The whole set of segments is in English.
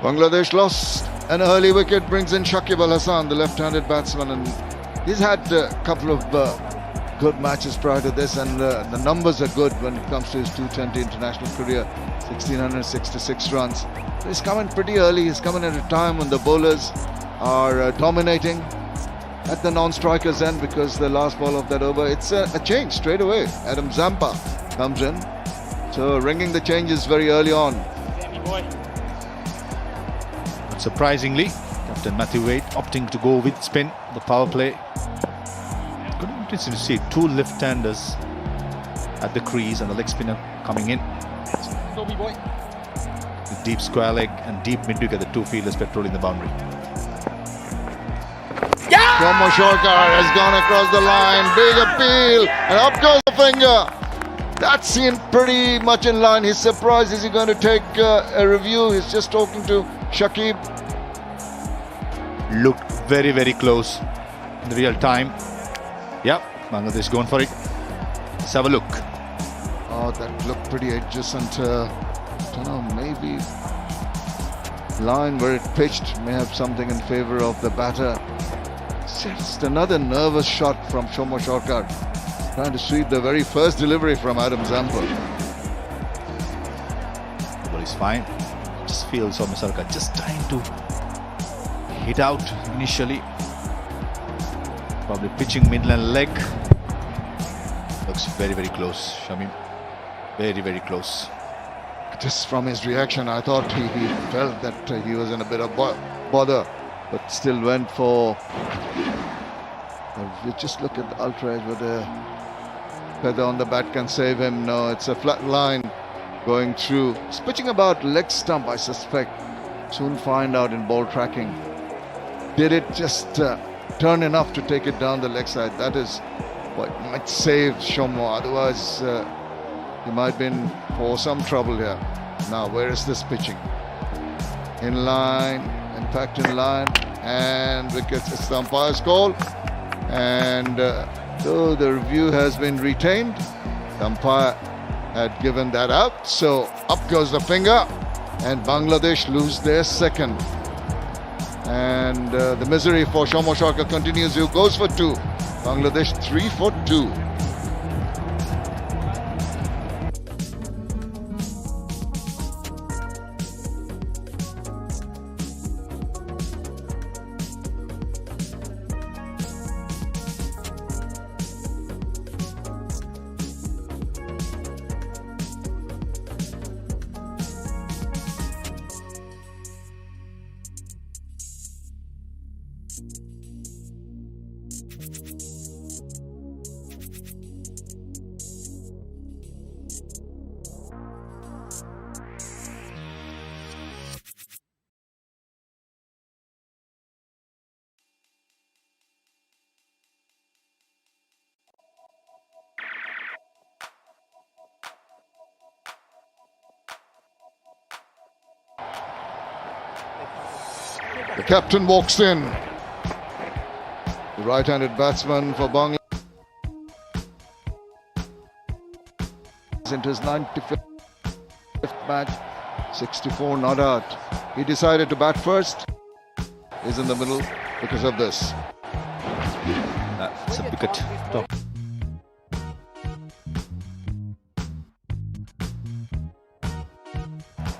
Bangladesh lost an early wicket, brings in Shakib Al Hasan, the left-handed batsman, and he's had a couple of good matches prior to this, and the numbers are good when it comes to his T20 international career. 1666 runs. So he's coming pretty early. He's coming at a time when the bowlers are dominating at the non-strikers end, because the last ball of that over, it's a change straight away. Adam Zampa comes in, so ringing the changes very early on. Surprisingly, Captain Matthew Wade opting to go with spin, the power play. Good interesting to see two left-handers at the crease and the leg spinner coming in. The deep square leg and deep mid-wicket, the two fielders patrolling the boundary. Shomo Shorkar has gone across the line, big appeal, and up goes the finger. That seemed pretty much in line. He's surprised. Is he going to take a review? He's just talking to Shakib. Looked very, very close in real time. Yeah, Bangladesh going for it. Let's have a look. Oh, that looked pretty adjacent. Don't know, maybe line where it pitched may have something in favour of the batter. It's just another nervous shot from Shomo Shorkar, trying to sweep the very first delivery from Adam Zampa. Well, he's fine. Just feels Shomo Shorkar just trying to hit out initially. Probably pitching midland leg. Looks very, very close, Shamim. Very, very close. Just from his reaction, I thought he felt that he was in a bit of bother, but still went for. If you just look at the ultra edge, whether feather on the bat can save him. No, it's a flat line going through. He's pitching about leg stump, I suspect. Soon find out in ball tracking. Did it just turn enough to take it down the leg side? That is what might save Shomo. Otherwise, he might have been for some trouble here. Now, where is this pitching? In line, impact in line, and wickets. It's the umpire's call. And though the review has been retained, the umpire had given that out. So up goes the finger, and Bangladesh lose their second. And the misery for Shomo Shorkar continues. He goes for two. Bangladesh 3 for 2. The captain walks in. The right-handed batsman for Bangladesh into his 95th match, 64 not out. He decided to bat first. He's in the middle because of this. That's a wicket. Top.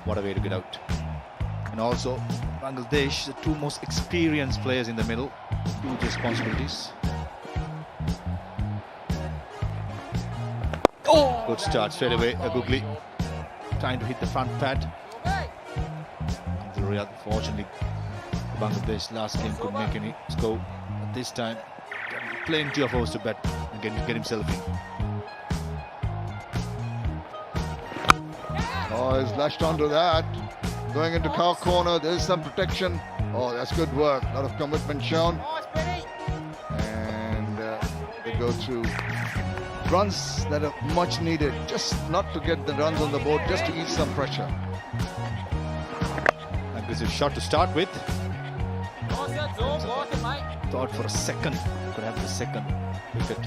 What a way to get out. And also, Bangladesh, the two most experienced players in the middle, huge responsibilities. Oh! Good start straight away, Agugli trying to hit the front pad. Unfortunately, Bangladesh last game couldn't make any score. But this time, plenty of holes to bat and get himself in. Oh, he's lashed onto that. Going into cow corner, there's some protection. Oh, that's good work. A lot of commitment shown. And they go through runs that are much needed. Just not to get the runs on the board, just to ease some pressure. Aggressive shot to start with. Thought for a second, could have the second wicket.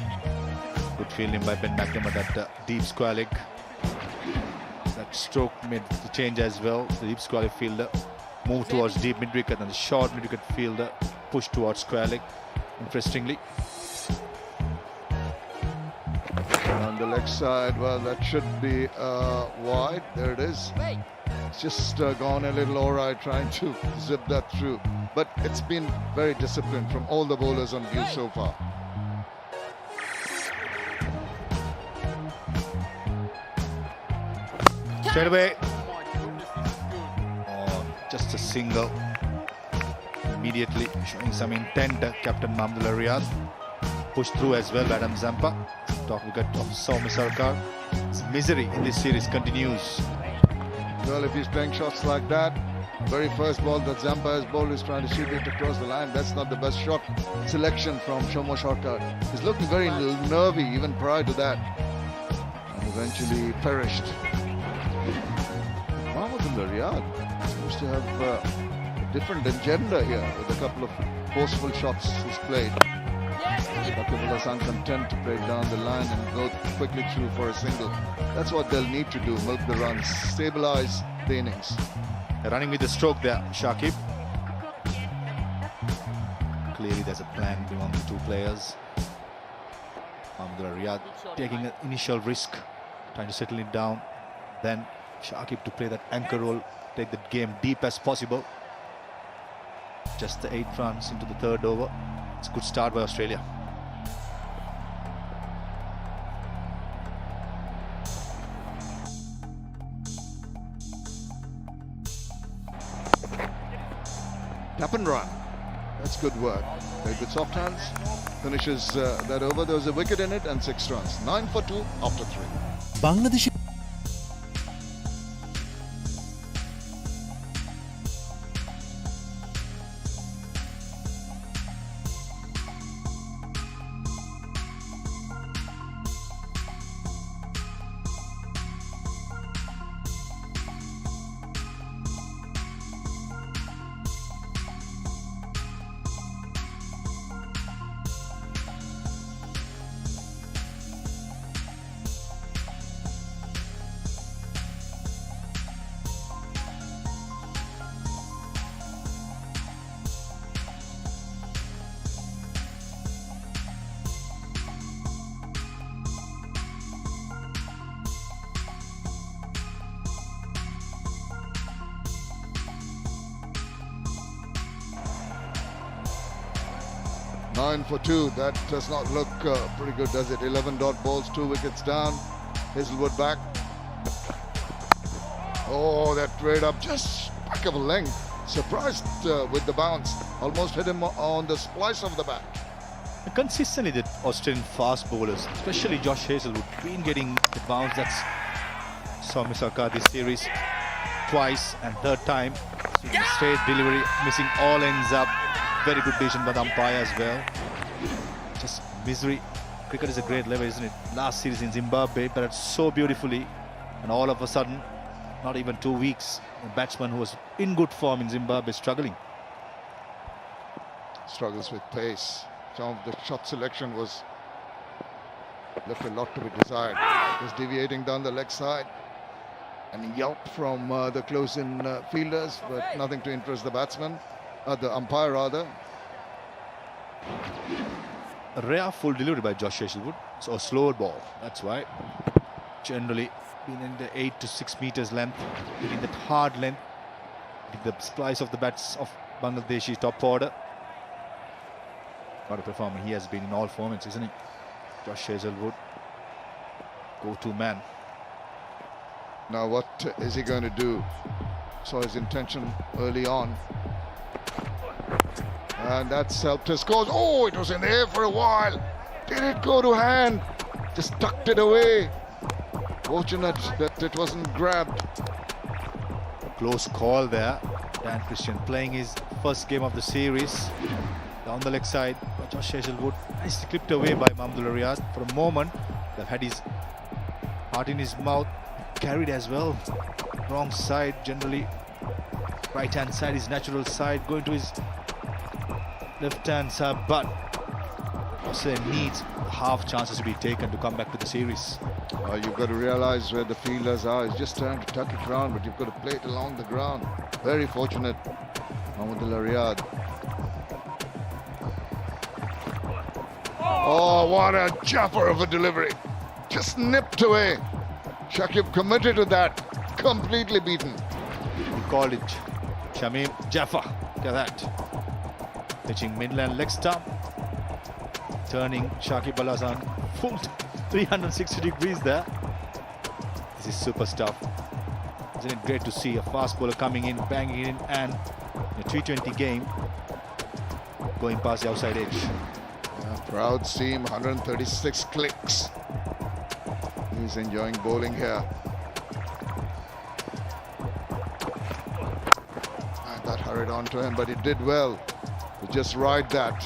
Good fielding by Ben McNamara, that deep square leg. That stroke made the change as well. The deep square leg fielder move towards deep mid-wicket and the short mid-wicket fielder push towards square leg. Interestingly. On the leg side, well, that should be wide. There it is. It's just gone a little awry trying to zip that through. But it's been very disciplined from all the bowlers on view so far. Straight away. Oh, just a single. Immediately showing some intent. Captain Mahmudullah Riyad. Pushed through as well by Adam Zampa. Top wicket of Soumya Sarkar. His misery in this series continues. Well, if he's playing shots like that, very first ball that Zampa has bowled is trying to shoot it across the line. That's not the best shot selection from Soumya Sarkar. He's looking very nervy even prior to that. And eventually perished. Mahmudullah Riyad seems to have a different agenda here with a couple of forceful shots he's played. People are content to play down the line and go quickly through for a single. That's what they'll need to do, milk the runs, stabilize the innings. Running with the stroke there, Shakib. Clearly there's a plan among the two players. Mahmudullah Riyad taking an initial risk, trying to settle it down. Then Shakib to play that anchor role, take the game deep as possible. Just the 8 runs into the third over. It's a good start by Australia. Tap and run. That's good work. Very good soft hands. Finishes that over. There was a wicket in it and 6 runs. 9 for 2 after 3. Bangladesh Nine for 2. That does not look pretty good, does it? 11 dot balls, 2 wickets down. Hazelwood back. Oh, that trade up just back of a length. Surprised with the bounce. Almost hit him on the splice of the bat. Consistently, the Australian fast bowlers, especially Josh Hazelwood, been getting the bounce. That's Soumya Sarkar this series twice, and third time straight delivery, missing all ends up. Very good decision by the umpire as well. Just misery. Cricket is a great level, isn't it? Last series in Zimbabwe, but it's so beautifully, and all of a sudden, not even 2 weeks, a batsman who was in good form in Zimbabwe struggling. Struggles with pace. Some of the shot selection was left a lot to be desired. Was deviating down the leg side. And yelp from the close-in fielders, but nothing to interest the batsman. The umpire rather. A rare full delivery by Josh Hazelwood. So a slower ball. That's why. Generally been in the 8 to 6 meters length, hitting that hard length, hitting the splice of the bats of Bangladeshi top order. What a performer he has been in all formats, isn't he? Josh Hazelwood, go-to man. Now what is he going to do? Saw his intention early on. And that's helped his cause. Oh, it was in the air for a while. Did it go to hand? Just tucked it away. Fortunate that it wasn't grabbed. Close call there. Dan Christian playing his first game of the series. Down the leg side by Josh Hazelwood. Nicely clipped away by Mahmudullah Riyad. For a moment, they've had his heart in his mouth. Carried as well. Wrong side generally. Right hand side, his natural side. Going to his left hand side, but Australia needs half chances to be taken to come back to the series. You've got to realize where the fielders are. He's just trying to tuck it around, but you've got to play it along the ground. Very fortunate, Mahmudullah Riyad. Oh, what a jumper of a delivery. Just nipped away. Shakib committed to that. Completely beaten. We called it Shamim Jaffa. Look at that. Pitching midland leg stump. Turning Shakib Al Hasan full 360 degrees there. This is super stuff. Isn't it great to see a fast bowler coming in, banging in, and in a T20 game going past the outside edge. Proud seam, 136 clicks. He's enjoying bowling here. And that hurried on to him, but he did well to just ride that.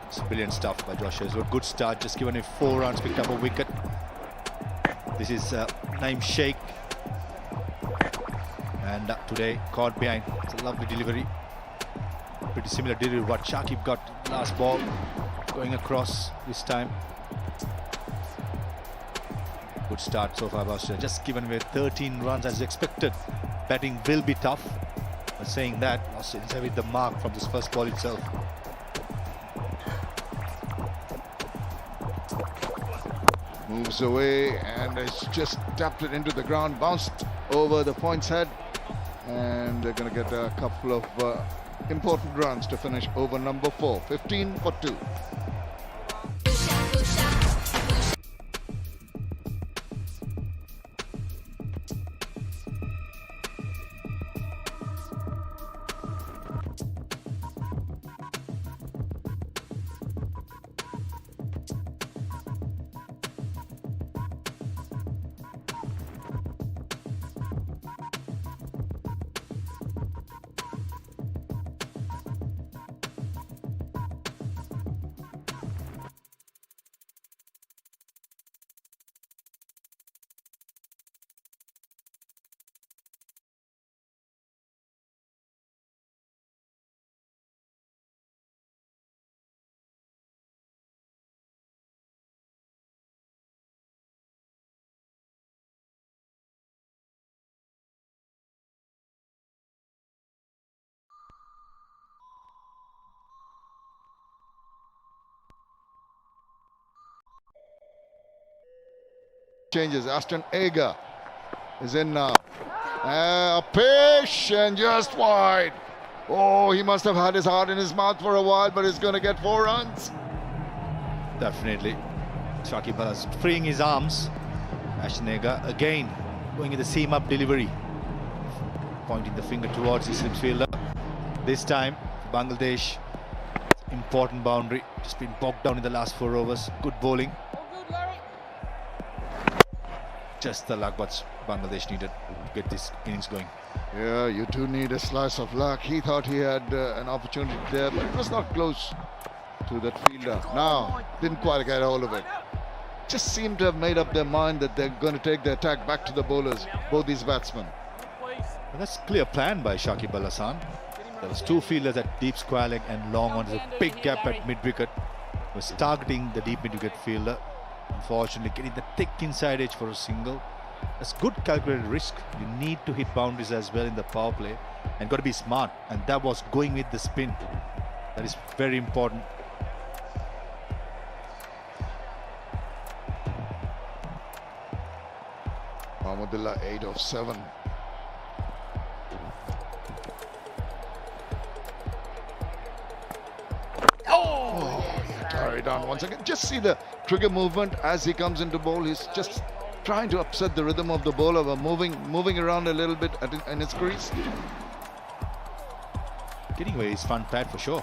It's brilliant stuff by Josh Hazlewood. Good start, just given him 4 runs, picked up a wicket. This is Naeem Sheikh. And today, caught behind. It's a lovely delivery. Pretty similar delivery what Shakib got last ball, going across this time. Good start so far, Australia. Just given away 13 runs as expected. Batting will be tough. But saying that, Australians have hit the mark from this first ball itself. Moves away and it's just tapped it into the ground, bounced over the points head, and they're going to get a couple of important runs to finish over number 4. 15 for 2. Changes. Aston Agar is in now. A pitch and just wide. Oh, he must have had his heart in his mouth for a while, but he's going to get 4 runs. Definitely. Shakib Al Hasan freeing his arms. Aston Agar again going in the seam up delivery, pointing the finger towards his fielder. This time, Bangladesh, important boundary, just been bogged down in the last 4 overs. Good bowling. Just the luck what Bangladesh needed to get this innings going. Yeah, you do need a slice of luck. He thought he had an opportunity there, but it was not close to that fielder. Now, didn't quite get hold of it. Just seemed to have made up their mind that they're going to take the attack back to the bowlers, both these batsmen. Well, that's a clear plan by Shakib Al Hasan. There was 2 fielders at deep square leg and long on. There's a big gap at mid-wicket. Was targeting the deep mid-wicket fielder. Unfortunately, getting the thick inside edge for a single. That's good calculated risk. You need to hit boundaries as well in the power play and got to be smart. And that was going with the spin. That is very important. Mahmudullah 8 of 7. Carried on once again. Just see the trigger movement as he comes into bowl. He's just trying to upset the rhythm of the bowler by moving around a little bit in his crease. Getting away his front pad for sure.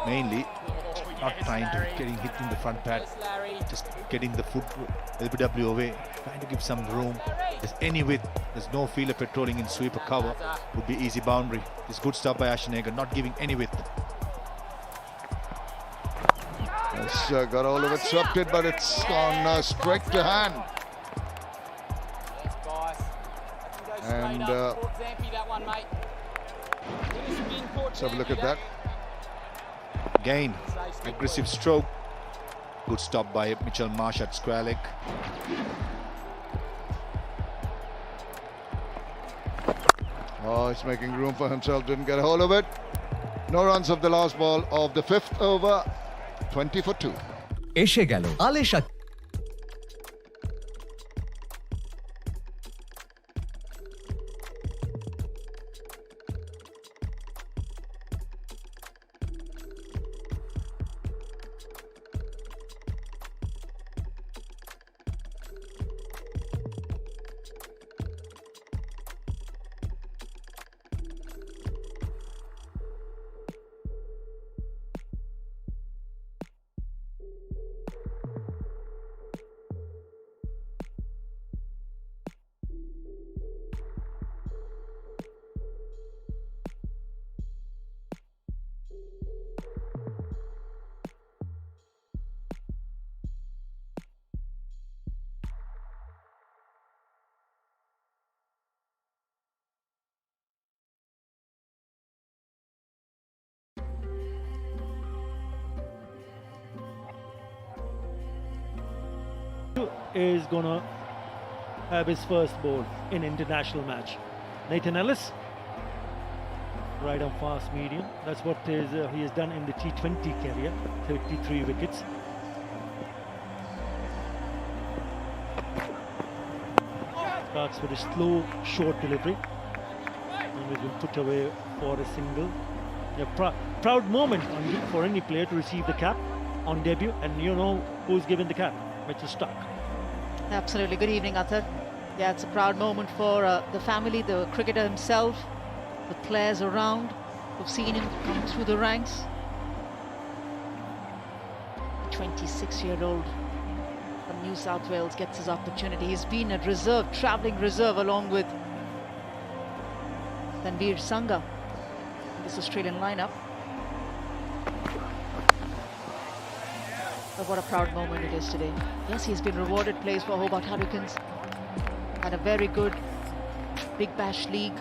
Mainly not trying to getting hit in the front pad, just getting the foot LBW away, trying to give some room. There's any width, there's no fielder patrolling in sweeper cover, would be easy boundary. It's good stuff by Aston Agar, not giving any width. It's got all of it, swept it, but it's gone straight to hand. And let's have a look at that. Again, aggressive stroke. Good stop by Mitchell Marsh at square leg. Oh, he's making room for himself, didn't get a hold of it. No runs of the last ball of the 5th over, 20 for 2. এসে গেল আলেশা is going to have his first ball in international match. Nathan Ellis, right on fast medium. That's what he has done in the T20 career, 33 wickets. Starts with a slow, short delivery. And he's been put away for a single. A proud moment for any player to receive the cap on debut. And you know who's given the cap? Mitchell Stark. Absolutely. Good evening, Athar. Yeah, it's a proud moment for the family, the cricketer himself, the players around who've seen him come through the ranks. 26-year-old from New South Wales gets his opportunity. He's been a reserve, travelling reserve, along with Tanveer Sangha in this Australian lineup. But what a proud moment it is today. Yes, he's been rewarded, plays for Hobart Hurricanes. Had a very good Big Bash League.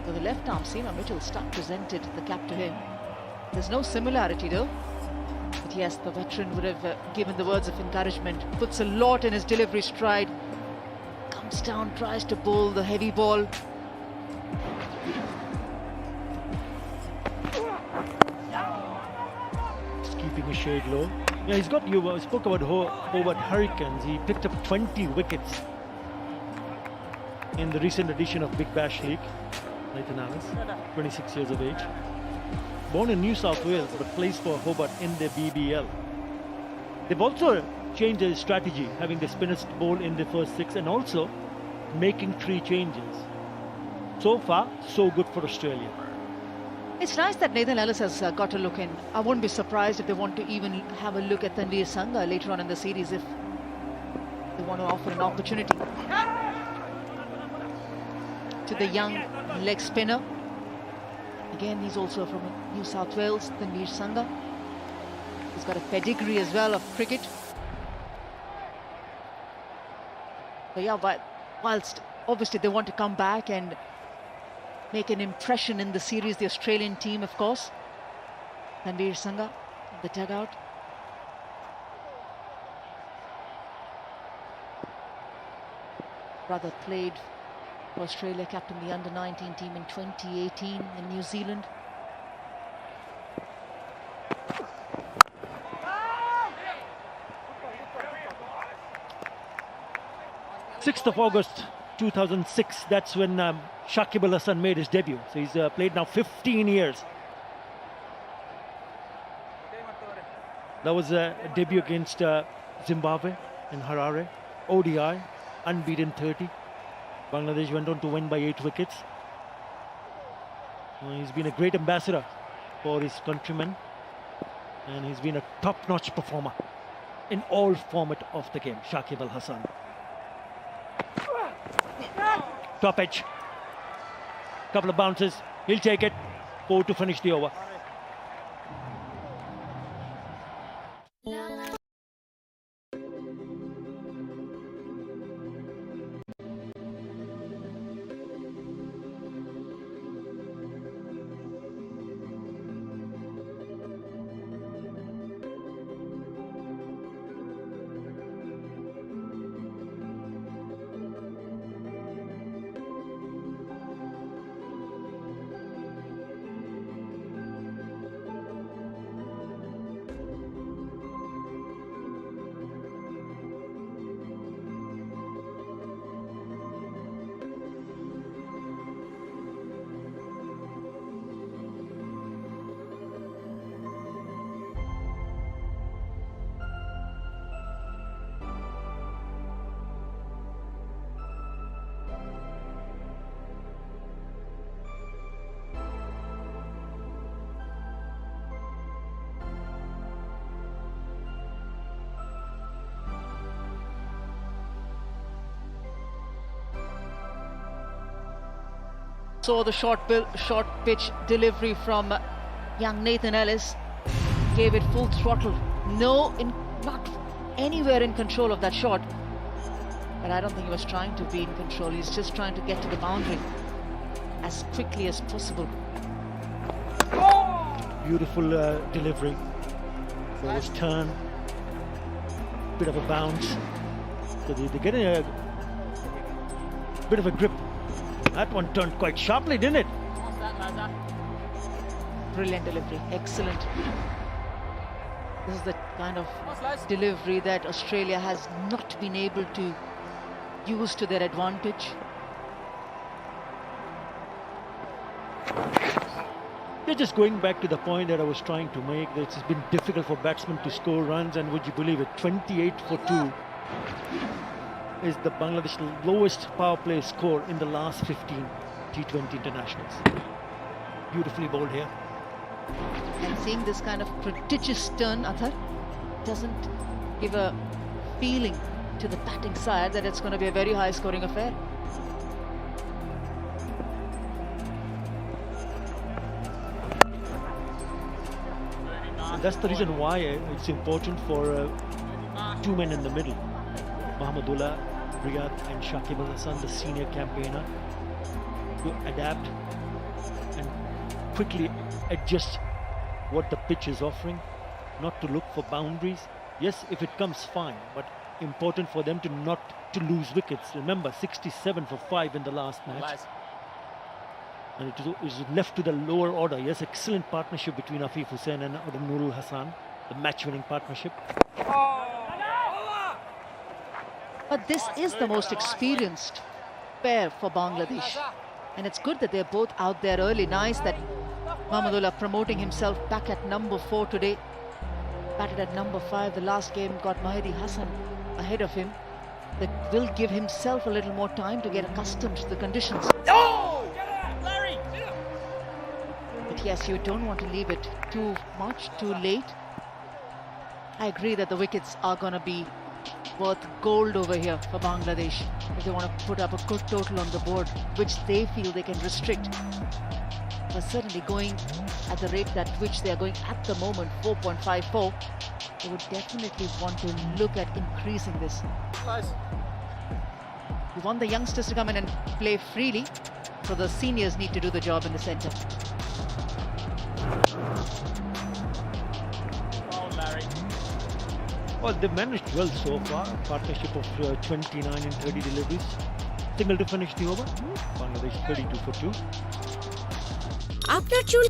So the left arm seamer Mitchell Stark presented the cap to him. There's no similarity though. But yes, the veteran would have given the words of encouragement. Puts a lot in his delivery stride. Comes down, tries to bowl the heavy ball. Keeping a shade low. Yeah, he's got, you spoke about Hobart Hurricanes. He picked up 20 wickets in the recent edition of Big Bash League. Nathan Ellis, 26 years of age. Born in New South Wales, but plays for Hobart in the BBL. They've also changed their strategy, having the spinners bowl in the first 6 and also making 3 changes. So far, so good for Australia. It's nice that Nathan Ellis has got a look in. I wouldn't be surprised if they want to even have a look at Tanveer Sangha later on in the series if they want to offer an opportunity to the young leg spinner. Again, he's also from New South Wales, Tanveer Sangha. He's got a pedigree as well of cricket. But yeah, whilst obviously they want to come back and make an impression in the series, the Australian team, of course. Tanveer Sangha, the dugout. Brother played for Australia, captained the under-19 team in 2018 in New Zealand. August 2006, that's when Shakib Al Hasan made his debut. So he's played now 15 years. That was a debut against Zimbabwe in Harare. ODI, unbeaten 30. Bangladesh went on to win by 8 wickets. He's been a great ambassador for his countrymen. And he's been a top-notch performer in all format of the game, Shakib Al Hasan. Top edge. Couple of bounces. He'll take it. 4 to finish the over. saw the short pitch delivery from young Nathan Ellis. Gave it full throttle. Not anywhere in control of that shot. But I don't think he was trying to be in control. He's just trying to get to the boundary as quickly as possible. Beautiful delivery. Forwards turn. Bit of a bounce. So they're getting a bit of a grip. That one turned quite sharply, didn't it? Brilliant delivery. Excellent. This is the kind of delivery that Australia has not been able to use to their advantage. They're just going back to the point that I was trying to make. That it's been difficult for batsmen to score runs, and would you believe it, 28 for 2 is the Bangladesh lowest power play score in the last 15 T20 internationals. Beautifully bowled here. And seeing this kind of prodigious turn, Athar, doesn't give a feeling to the batting side that it's going to be a very high scoring affair. And that's the reason why it's important for two men in the middle, Mahmudullah, Riyad and Shakib Al Hasan, the senior campaigner, to adapt and quickly adjust what the pitch is offering, not to look for boundaries. Yes, if it comes, fine, but important for them to not to lose wickets. Remember, 67 for 5 in the last match. And it is left to the lower order. Yes, excellent partnership between Afif Hussain and Nurul Hassan, the match-winning partnership. But this is the most experienced pair for Bangladesh. And it's good that they're both out there early. Nice that Mahmudullah promoting himself back at number 4 today. Batted at number 5. The last game got Mahdi Hassan ahead of him. That will give himself a little more time to get accustomed to the conditions. But yes, you don't want to leave it too much, too late. I agree that the wickets are going to be worth gold over here for Bangladesh if they want to put up a good total on the board, which they feel they can restrict. But certainly going at the rate at which they are going at the moment, 4.54, they would definitely want to look at increasing this. We want the youngsters to come in and play freely, so the seniors need to do the job in the centre. Well, they've managed well so far. Partnership of 29 and 30 deliveries. Single to finish the over. Bangladesh 32 for 2. আপনার চুল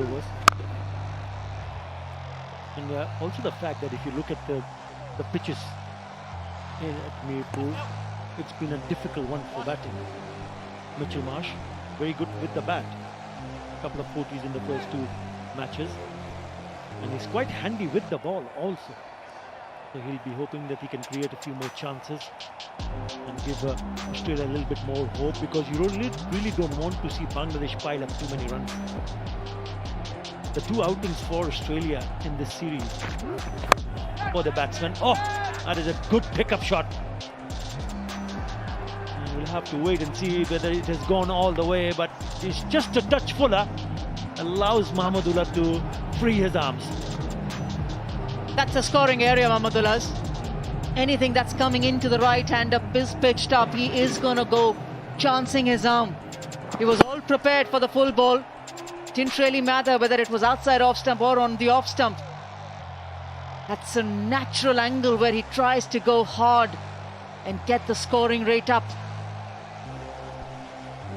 overs. And also the fact that if you look at the pitches at Mirpur, it's been a difficult one for batting. Mitchell Marsh, very good with the bat. A couple of 40s in the first 2 matches. And he's quite handy with the ball also. So he'll be hoping that he can create a few more chances and give Australia a little bit more hope, because you really don't want to see Bangladesh pile up too many runs. The 2 outings for Australia in this series for the batsmen. Oh, that is a good pickup shot. And we'll have to wait and see whether it has gone all the way, but it's just a touch fuller. Allows Mahmudullah to free his arms. That's a scoring area, Mahmudullah's. Anything that's coming into the right hand up is pitched up. He is going to go chancing his arm. He was all prepared for the full ball. Didn't really matter whether it was outside off stump or on the off stump. That's a natural angle where he tries to go hard and get the scoring rate up.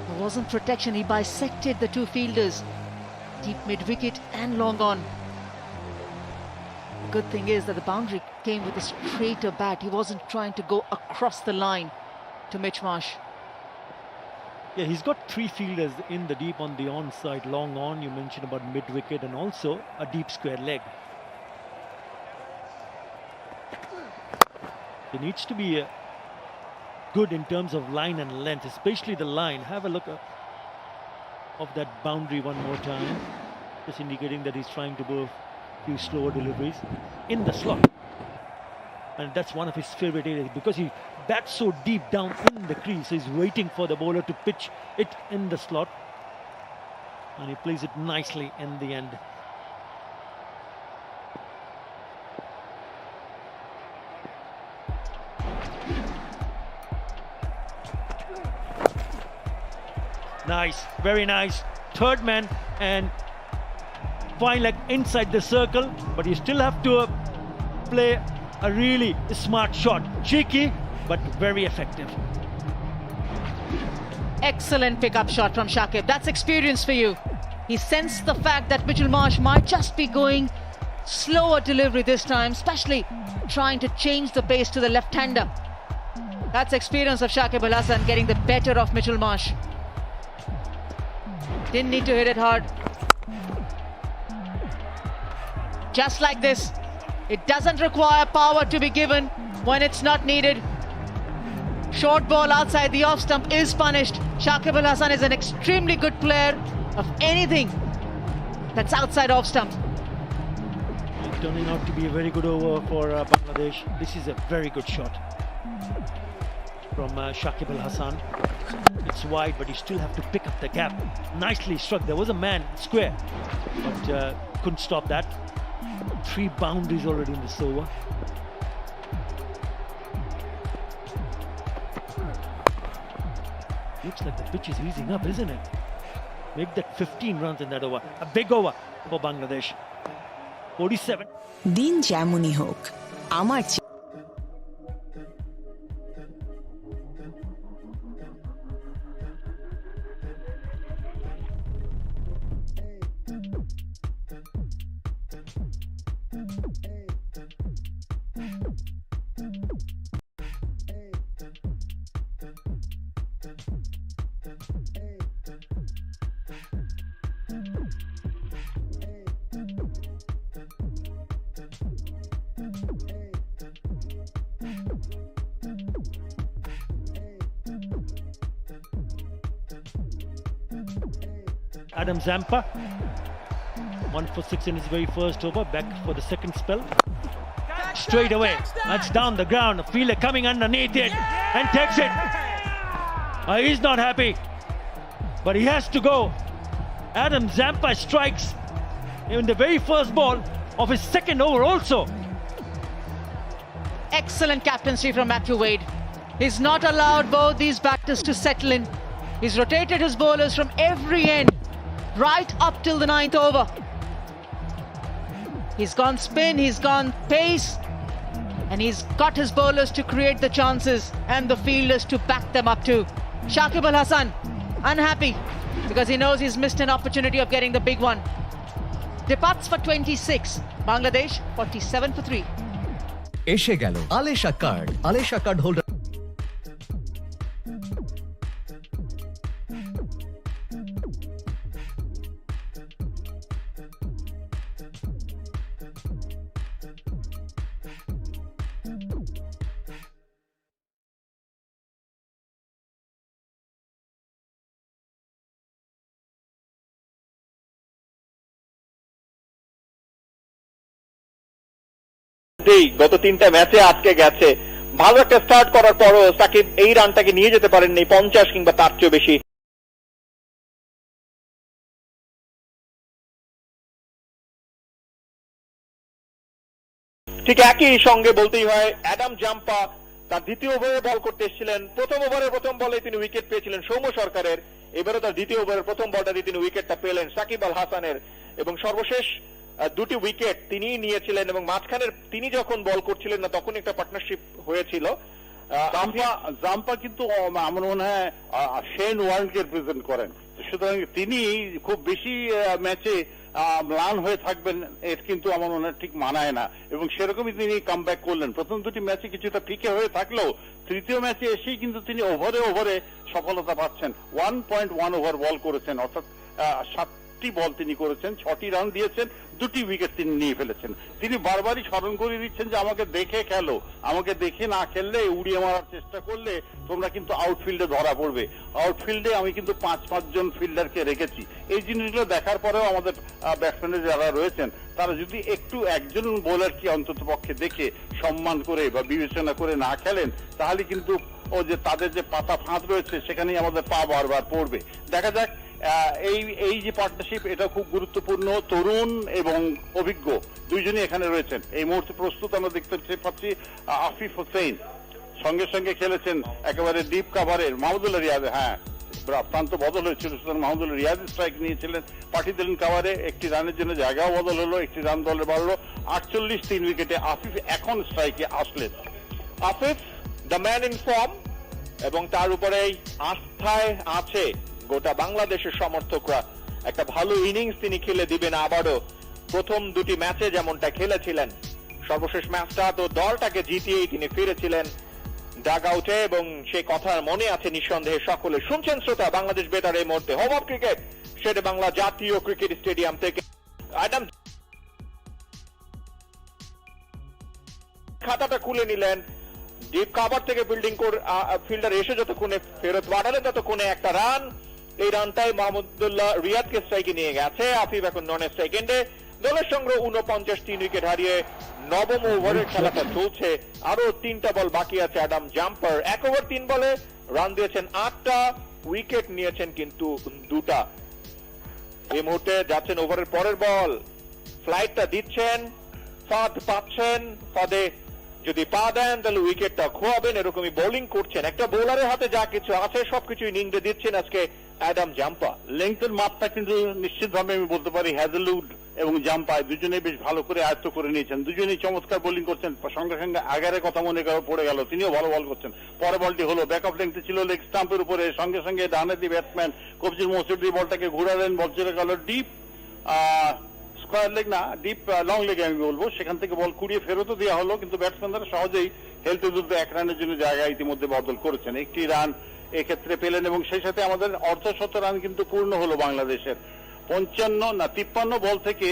There wasn't protection. He bisected the two fielders, deep mid-wicket and long on. The good thing is that the boundary came with a straighter bat. He wasn't trying to go across the line to Mitch Marsh. Yeah, he's got three fielders in the deep on the onside, long on. You mentioned about mid-wicket and also a deep square leg. He needs to be good in terms of line and length, especially the line. Have a look of that boundary one more time, just indicating that he's trying to go a few slower deliveries in the slot. And that's one of his favorite areas because he bats so deep down in the crease. So he's waiting for the bowler to pitch it in the slot, and he plays it nicely in the end. Nice, very nice. Third man and fine leg inside the circle, but you still have to play a really smart shot. Cheeky, but very effective. Excellent pickup shot from Shakib. That's experience for you. He sensed the fact that Mitchell Marsh might just be going slower delivery this time, especially trying to change the pace to the left-hander. That's experience of Shakib Al Hasan getting the better of Mitchell Marsh. Didn't need to hit it hard. Just like this, it doesn't require power to be given when it's not needed. Short ball outside the off stump is punished. Shakib Al Hasan is an extremely good player of anything that's outside off stump. It's turning out to be a very good over for Bangladesh. This is a very good shot from Shakib Al Hasan. It's wide, but you still have to pick up the gap. Nicely struck. There was a man square, but couldn't stop that. 3 boundaries already in this over. Looks like the pitch is easing up, isn't it? Make that 15 runs in that over. A big over for Bangladesh. 47. দিন যেমনই হোক আমার Adam Zampa, 1 for 6 in his very first over, back for the second spell. Straight away, that's down the ground, a fielder coming underneath it and takes it. He's not happy, but he has to go. Adam Zampa strikes in the very first ball of his second over also. Excellent captaincy from Matthew Wade. He's not allowed both these batters to settle in. He's rotated his bowlers from every end, right up till the 9th over. He's gone spin, he's gone pace, and he's got his bowlers to create the chances and the fielders to back them up too. Shakib Al Hasan unhappy because he knows he's missed an opportunity of getting the big one. Departs for 26, Bangladesh 47 for 3. এসে গেল Alesha card. Alesha card holder গত 3টা ম্যাচে আজকে গেছে, ভালো একটা start করার পরও সাকিব এই রানটাকে নিয়ে যেতে পারেননি 50 কিংবা তার চেয়ে বেশি। ঠিক একই সঙ্গে বলতেই হয় অ্যাডাম জাম্পা তার দ্বিতীয় ওভারে বল করতে এসেছিলেন। প্রথম ওভারের প্রথম বলে তিনি উইকেট পেয়েছিলেন সৌম্য সরকারের, এবারও তার দ্বিতীয় ওভারের প্রথম বলটা দিয়ে তিনি উইকেটটা পেলেন সাকিব আল হাসানের। এবং সর্বশেষ দুটি উইকেট তিনিই নিয়েছিলেন এবং মাঝখানের তিনি যখন বল করছিলেন না তখন একটা পার্টনারশিপ হয়েছিল। জাম্পা কিন্তু আমার মনে হয় শেন ওয়ার্নকে রিপ্রেজেন্ট করেন, সুতরাং তিনি খুব বেশি ম্যাচে ম্লান হয়ে থাকবেন এর কিন্তু আমার মনে হয় ঠিক মানায় না, এবং সেরকমই তিনি কাম ব্যাক করলেন। প্রথম দুটি ম্যাচে কিছুটা ফিকে হয়ে থাকলেও তৃতীয় ম্যাচে এসেই কিন্তু তিনি ওভারে সফলতা পাচ্ছেন। 1.1 ওভার বল করেছেন, অর্থাৎ 7টি বল তিনি করেছেন, 6টি রান দিয়েছেন, 2টি উইকেট তিনি নিয়ে ফেলেছেন। তিনি বারবারই স্মরণ করে দিচ্ছেন যে আমাকে দেখে খেলো, আমাকে দেখে না খেললে, উড়িয়ে মারার চেষ্টা করলে তোমরা কিন্তু আউটফিল্ডে ধরা পড়বে। আউটফিল্ডে আমি কিন্তু 5 জন ফিল্ডারকে রেখেছি। এই জিনিসগুলো দেখার পরেও আমাদের ব্যাটসম্যানের যারা রয়েছেন তারা যদি একটু একজন বোলারকে অন্তত পক্ষে দেখে সম্মান করে বা বিবেচনা করে না খেলেন, তাহলে কিন্তু ও যে তাদের যে পাতা ফাঁদ রয়েছে সেখানেই আমাদের পা বারবার পড়বে। দেখা যাক এই যে পার্টনারশিপ, এটা খুব গুরুত্বপূর্ণ। তরুণ এবং অভিজ্ঞ দুইজনই এখানে রয়েছেন। এই মুহূর্তে প্রস্তুত আমরা দেখতে পাচ্ছি আফিফ হোসেন সঙ্গে খেলেছেন একেবারে ডিপ কাভারের মাহমুদুল্লাহ রিয়াদ। হ্যাঁ, প্রান্ত বদল হয়েছিল, সুতরাং মাহমুদুল্লাহ রিয়াদ স্ট্রাইক নিয়েছিলেন, পাঠিয়ে দিলেন কাভারে। একটি রানের জন্য জায়গাও বদল হলো, একটি রান দলে বাড়লো। 48 3 উইকেটে আফিফ এখন স্ট্রাইকে আসলেন। Afif the man in form, এবং তার উপরেই আস্থায় আছে গোটা বাংলাদেশের সমর্থকরা। একটা ভালো ইনিংস তিনি খেলে দিবেন আবারও। প্রথম দুটি ম্যাচে যেমনটা খেলেছিলেন, সর্বশেষ ম্যাচটা তো দলটাকে জিতিয়েই তিনি ফিরেছিলেন ডাগ আউটে, এবং সেই কথা মনে আছে নিঃসন্দেহে সকলে। শুনছেন শ্রোতা, বাংলাদেশ বেতার এই মুহূর্তে হোম অফ ক্রিকেট, সেটা বাংলা জাতীয় ক্রিকেট স্টেডিয়াম থেকে। অ্যাডাম খাতাটা খুলে নিলেন, ডিপ কাভার থেকে ফিল্ডার এসে যতক্ষণে ফেরত পাঠালেন ততক্ষণে একটা রান। এই রানটাই মাহমুদুল্লাহ রিয়াদকে স্ট্রাইকে নিয়ে গেছে। আফিফ এখন নন সেকেন্ডে। দলের সংগ্রহ 49, 3 উইকেট হারিয়ে নবম ওভারের খেলাটা চলছে। আরো 3টা বল বাকি আছে। অ্যাডাম জাম্পার 1 ওভার 3 বলে রান দিয়েছেন 8টা, উইকেট নিয়েছেন কিন্তু 2টা। এই মুহূর্তে যাচ্ছেন ওভারের পরের বল, ফ্লাইটটা দিচ্ছেন, ফাঁদ পাচ্ছেন, ফাঁদে যদি পা দেন তাহলে উইকেটটা খোয়াবেন, এরকমই বোলিং করছেন। একটা বোলারের হাতে যা কিছু আছে সবকিছুই নিংড়ে দিচ্ছেন আজকে অ্যাডাম জাম্পা। লেংথের মাপটা কিন্তু নিশ্চিতভাবে আমি বলতে পারি হ্যাজেলউড এবং জাম্পা দুজনেই বেশ ভালো করে আয়ত্ত করে নিয়েছেন। দুজনেই চমৎকার বোলিং করছেন। সঙ্গে আগারের কথা মনে পড়ে গেল, তিনিও ভালো বল করছেন। পরে বলটি হলো ব্যাক অফ লেংথে ছিল, লেগ স্টাম্পের উপরে। সঙ্গে ডানহাতি ব্যাটসম্যান কবজির মসজিদ বলটাকে ঘুরালেন, বল চলে গেল ডিপ স্কোয়ার লেগ না, ডিপ লং লেগে আমি বলবো। সেখান থেকে বল কুড়িয়ে ফেরতও দেওয়া হলো, কিন্তু ব্যাটসম্যানরা সহজেই হেলতে দুলতে 1 রানের জন্য জায়গা ইতিমধ্যে বদল করেছেন। একটি রান এক্ষেত্রে পেলেন, এবং সেই সাথে আমাদের অর্ধশত রান কিন্তু পূর্ণ হলো বাংলাদেশের। 53 বল থেকে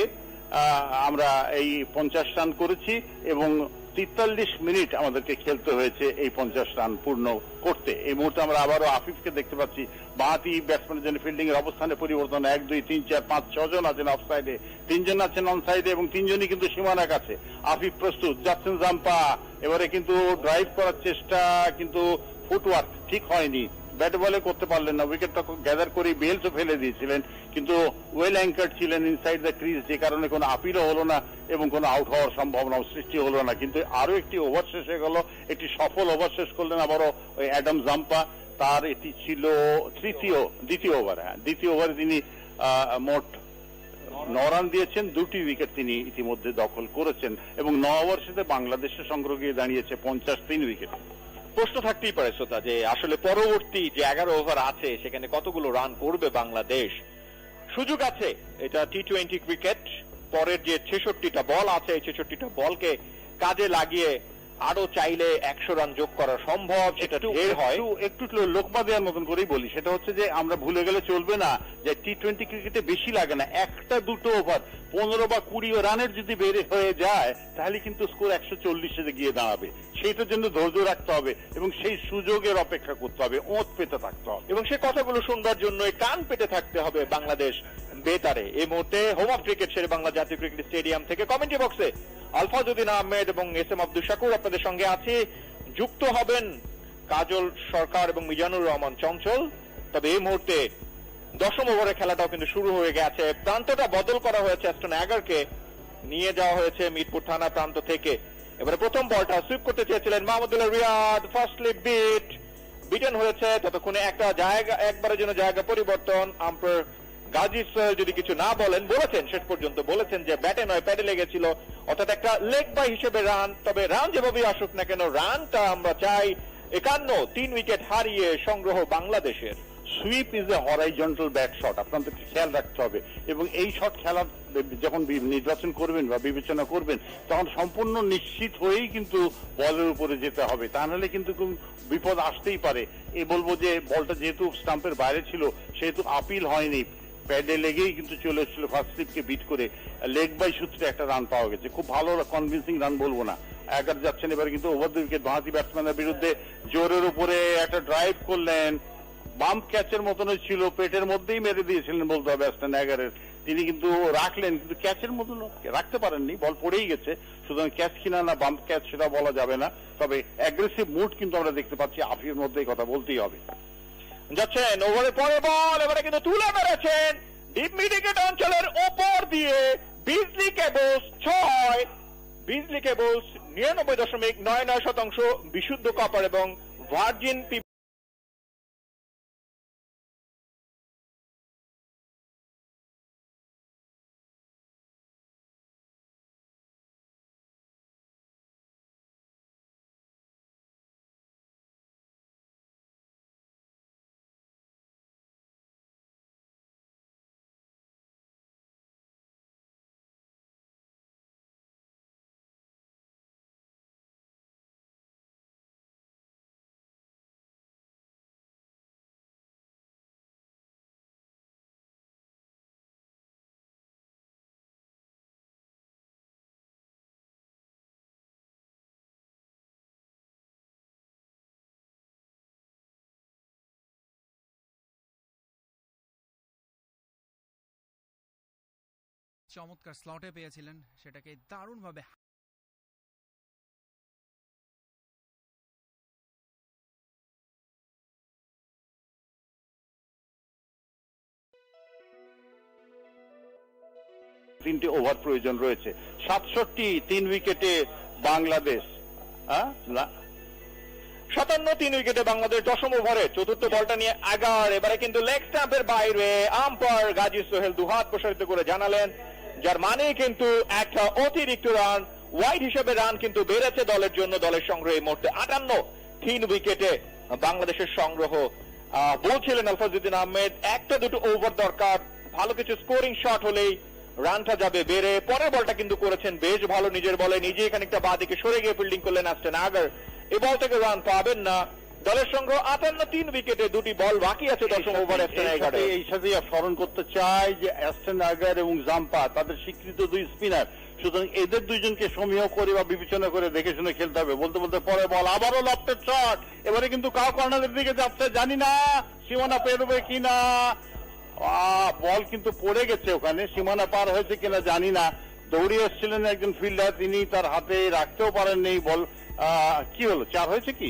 আমরা এই 50 রান করেছি, এবং 43 মিনিট আমাদেরকে খেলতে হয়েছে এই 50 রান পূর্ণ করতে। এই মুহূর্তে আমরা আবারও আফিফকে দেখতে পাচ্ছি। বাঁহাতি ব্যাটসম্যানের জন্য ফিল্ডিং এর অবস্থানে পরিবর্তন। 1 2 3 4 5 6 জন আছেন অফ সাইডে, 3 জন আছেন অন সাইডে, এবং 3 জনই কিন্তু সীমানার কাছে। আফিফ প্রস্তুত, যাচ্ছেন জাম্পা। এবারে কিন্তু ড্রাইভ করার চেষ্টা, কিন্তু ফুটওয়ার্ক ঠিক হয়নি, ব্যাট বলে করতে পারলেন না। উইকেটটা গ্যাদার করে বেলসও ফেলে দিয়েছিলেন, কিন্তু ওয়েল অ্যাঙ্কার্ড ছিলেন ইনসাইড দ্য ক্রিজ, যে কারণে কোনো আপিলও হলো না এবং কোনো আউট হওয়ার সম্ভাবনা সৃষ্টি হলো না। কিন্তু আরো একটি ওভার শেষ হয়ে গেল, একটি সফল ওভার শেষ করলেন আবারও ওই অ্যাডাম জাম্পা। তার এটি ছিল দ্বিতীয় ওভার। হ্যাঁ, দ্বিতীয় ওভারে তিনি মোট 9 রান দিয়েছেন, 2টি উইকেট তিনি ইতিমধ্যে দখল করেছেন, এবং 9 ওভার শেষে বাংলাদেশের সংগ্রহ গিয়ে দাঁড়িয়েছে 53 উইকেট। প্রশ্ন থাকতেই পারে শ্রোতা, যে আসলে পরবর্তী যে 11 ওভার আছে সেখানে কতগুলো রান করবে বাংলাদেশ। সুযোগ আছে, এটা T20 ক্রিকেট। পরের যে 66টা বল আছে, এই 66টা বলকে কাজে লাগিয়ে আরো চাইলে 100 রান যোগ করা সম্ভব। সেটা ঢের হয়। একটু লোকমা দেওয়ার মতন করেই বলি, সেটা হচ্ছে যে আমরা ভুলে গেলে চলবে না যে T20 ক্রিকেটে বেশি লাগে না, 1-2 ওভার 15 বা 20 রানের যদি বেড়ে হয়ে যায় তাহলে কিন্তু স্কোর 140-এ গিয়ে দাঁড়াবে। সেইটার জন্য ধৈর্য রাখতে হবে এবং সেই সুযোগের অপেক্ষা করতে হবে, ওঁত পেতে থাকতে হবে, এবং সে কথাগুলো শুনবার জন্য কান পেতে থাকতে হবে বাংলাদেশ বেতারে। এই মুহূর্তে হোম অফ ক্রিকেট শেরে বাংলা জাতীয় ক্রিকেট স্টেডিয়াম থেকে কমেন্ট্রি বক্সে আলফাজুদ্দিন আহমেদ এবং SM আব্দুল শাকুর আপনাদের সঙ্গে আছে। যুক্ত হবেন কাজল সরকার এবং মিজানুর রহমান চঞ্চল। তবে এই মুহূর্তে 10ম ওভারের খেলাটাও কিন্তু শুরু হয়ে গেছে। প্রান্তটা বদল করা হয়েছে, অ্যাস্টন অ্যাগারকে নিয়ে যাওয়া হয়েছে মিরপুর থানা প্রান্ত থেকে। এবারে প্রথম বলটা সুইপ করতে চেয়েছিলেন মাহমুদুল্লাহ রিয়াদ, ফার্স্টলি বিটেন হয়েছে। ততক্ষণে একটা জায়গা, একবারের জন্য জায়গা পরিবর্তন। আম্পায়ার গাজী সোহেল যদি কিছু না বলেন, বলেছেন শেষ পর্যন্ত বলেছেন যে ব্যাটে নয় প্যাডে লেগেছিল, অর্থাৎ একটা লেগ বাই হিসেবে রান। তবে রান যেভাবেই আসুক না কেন, রানটা আমরা চাই 51, 3 উইকেট হারিয়ে সংগ্রহ বাংলাদেশের। Sweep is a horizontal back shot, আপনাদেরকে খেয়াল রাখতে হবে। এবং এই শট খেলার যখন নির্বাচন করবেন বা বিবেচনা করবেন, তখন সম্পূর্ণ নিশ্চিত হয়েই কিন্তু বলের উপরে যেতে হবে, তা নাহলে কিন্তু বিপদ আসতেই পারে। বলবো যে বলটা যেহেতু স্টাম্পের বাইরে ছিল, সেহেতু আপিল হয়নি, প্যাডে লেগেই কিন্তু চলে এসেছিল, ফার্স্ট স্লিপকে বিট করে লেগ বাই সূত্রে একটা রান পাওয়া গেছে। খুব ভালো কনভিন্সিং রান বলবো না, 11 যাচ্ছেন এবার কিন্তু ওভার দ্য উইকেট বাঁহাতি ব্যাটসম্যানের বিরুদ্ধে জোরের উপরে একটা ড্রাইভ করলেন, বাম্প ক্যাচের মতনই ছিল, পেটের মধ্যেই মেরে দিয়েছিলেন বলতে হবে অ্যাস্টন এগারের। তিনি কিন্তু রাখলেন, কিন্তু ক্যাচের মতন রাখতে পারেননি, বল পড়েই গেছে। সুতরাং ক্যাচ কিনা না বাম্প ক্যাচ সেটা বলা যাবে না, তবে অ্যাগ্রেসিভ মুড কিন্তু আমরা দেখতে পাচ্ছি আফিফের মধ্যে, এই কথা বলতেই হবে। যাচ্ছেন ওভারের পরে বল, এবারে কিন্তু তুলে মেরেছেন ডিপ মিড উইকেট অঞ্চলের ওপর দিয়ে বিজলি কেবলস 6। বিজলি কেবলস 99.99% বিশুদ্ধ কপার এবং ভার্জিন চমৎকার স্লটে পেয়েছিলেন, সেটাকে দারুণভাবে তিনটে ওভার প্রয়োজন রয়েছে। 67, 3 উইকেটে বাংলাদেশ। 57, 3 উইকেটে বাংলাদেশ 10ম ওভারে চতুর্থ বলটা নিয়ে আগার। এবারে কিন্তু লেগ স্ট্যাম্পের বাইরে আম্পায়ার গাজী সোহেল দুহাত প্রসারিত করে জানালেন, যার মানে কিন্তু একটা অতিরিক্ত রান, ওয়াইড হিসেবে রান কিন্তু বেড়েছে দলের জন্য। দলের সংগ্রহ এই মুহূর্তে 58, 3 উইকেটে বাংলাদেশের সংগ্রহ। বলছিলেন আলফাজউদ্দিন আহমেদ, একটা দুটো ওভার দরকার, ভালো কিছু স্কোরিং শট হলেই রানটা যাবে বেড়ে। পরের বলটা কিন্তু করেছেন বেশ ভালো, নিজের বলে নিজেই খানিকটা বাঁ দিকে সরে গিয়ে ফিল্ডিং করলেন অ্যাস্টন আগার। এই বল থেকে রান পাবেন না। দলের সংগ্রহ 58, 3 উইকেটে, দুটি বল বাকি আছে 10ম ওভার অ্যাস্টন আগারে। এই সাথে স্মরণ করতে চাই যে অ্যাস্টন আগার এবং জাম্পা তাদের স্বীকৃত দুই স্পিনার, সুতরাং এদের দুইজনকে সমীহ করে বা বিবেচনা করে দেখে শুনে খেলতে হবে। বলতে বলতে পরে বল, আবারও লফটেড শট, এবারে কিন্তু কাউ কর্নারের দিকে যাচ্ছে, জানি না সীমানা পেরোবে কিনা। বল কিন্তু পড়ে গেছে ওখানে, সীমানা পার হয়েছে কিনা জানি না। দৌড়িয়ে এসেছিলেন একজন ফিল্ডার, তিনি তার হাতে রাখতেও পারেননি বল। কি হলো, 4 হয়েছে কি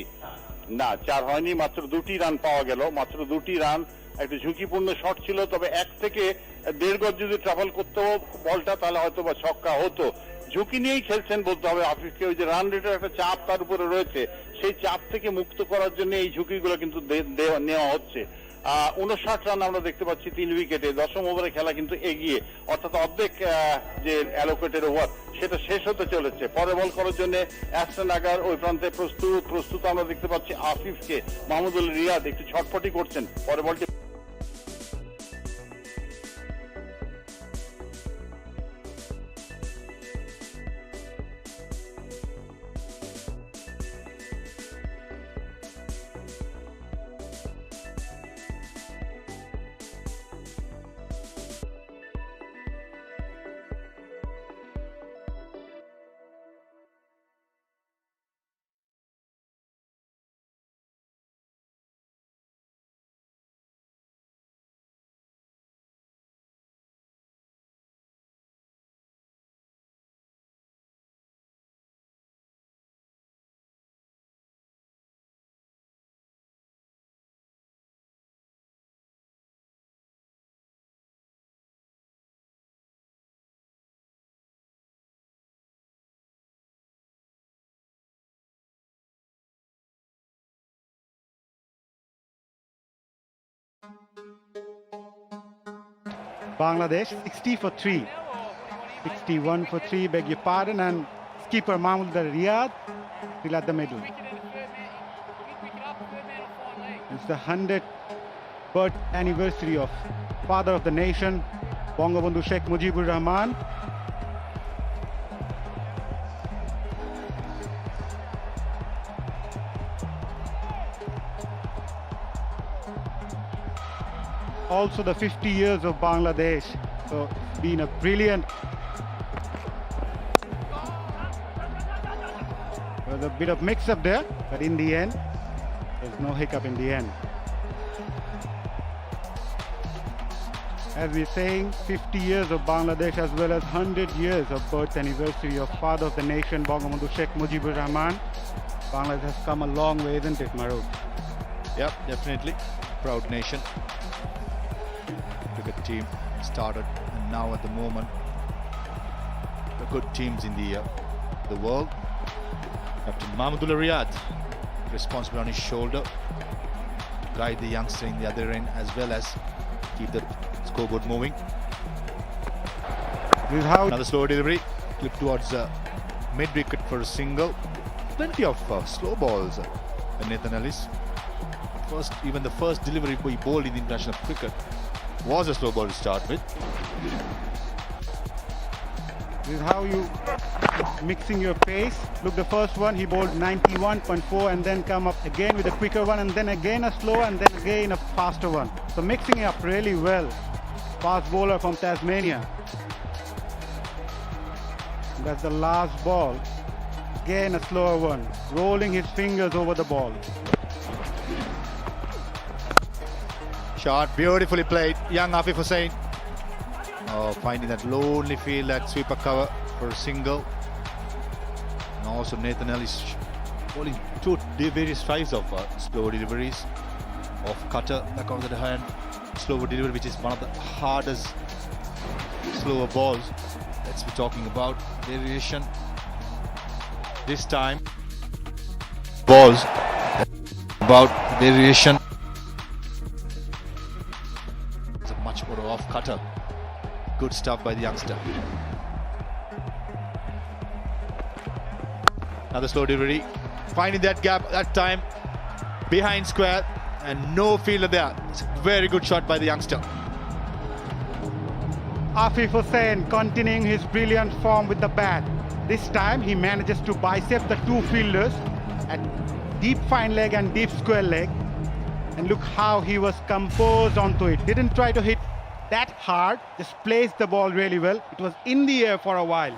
না? 4 হয়নি, মাত্র 2টি রান পাওয়া গেল, মাত্র 2টি রান। একটু ঝুঁকিপূর্ণ শট ছিল, তবে 1 থেকে 1.5 গজ যদি ট্রাভেল করতো বলটা, তাহলে হয়তো বা ছক্কা হতো। ঝুঁকি নিয়েই খেলছেন বলতে হবে আফিফকে, ওই যে রান রেটের একটা চাপ তার উপরে রয়েছে, সেই চাপ থেকে মুক্ত করার জন্য এই ঝুঁকিগুলো কিন্তু নেওয়া হচ্ছে। 59 রান আমরা দেখতে পাচ্ছি 3 উইকেটে। 10ম ওভারে খেলা কিন্তু এগিয়ে, অর্থাৎ অর্ধেক যে অ্যালোকেটেড ওভার সেটা শেষ হতে চলেছে। পরে বল করার জন্য অ্যাস্টন আগার ওই প্রান্তে প্রস্তুত আমরা দেখতে পাচ্ছি আফিফকে। মাহমুদুল রিয়াদ একটু ছটফটি করছেন, পরে বলটি Bangladesh 60 for 3. 61 for 3, beg your pardon, and skipper Mahmoud Riyad still at the middle. It's the 100th birth anniversary of father of the nation, Bangabandhu Sheikh Mujibur Rahman. Also the 50 years of Bangladesh. So it's been a brilliant. There was a bit of mix-up there, but in the end, there's no hiccup in the end. As we're saying, 50 years of Bangladesh as well as 100 years of birth anniversary of father of the nation, Bangabandhu Sheikh Mujibur Rahman. Bangladesh has come a long way, isn't it, Maruf? Yep, definitely. Proud nation. Cricket team started, and now at the moment, the good teams in the world. Captain Mahmoud Riyad, responsible on his shoulder, guide the youngster in the other end as well as keep the scoreboard moving. This is how Another slow delivery, clip towards mid wicket for a single. Plenty of slow balls. Nathan Ellis. Even the first delivery he bowled in international cricket was a slow ball to start with. This is how you mixing your pace. Look, the first one he bowled 91.4 and then come up again with a quicker one and then again a slow and then again a faster one. So mixing it up really well. Fast bowler from Tasmania. That's the last ball. Again a slower one. Rolling his fingers over the ball. Shot beautifully played. Young Afif Hussain. Finding that lonely field at sweeper cover for a single. And also Nathan Ellis bowling two various types of slow deliveries. Off cutter, back on the hand, slower delivery, which is one of the hardest slower balls. Let's be talking about variation. This time, balls about variation. It's a much more off cutter. Good stuff by the youngster. Another slow delivery. Finding that gap that time behind square and no fielder there. It's a very good shot by the youngster. Afif Hussain continuing his brilliant form with the bat. This time he manages to bicep the two fielders at deep fine leg and deep square leg. And look how he was composed onto it. Didn't try to hit that hard, just placed the ball really well. It was in the air for a while.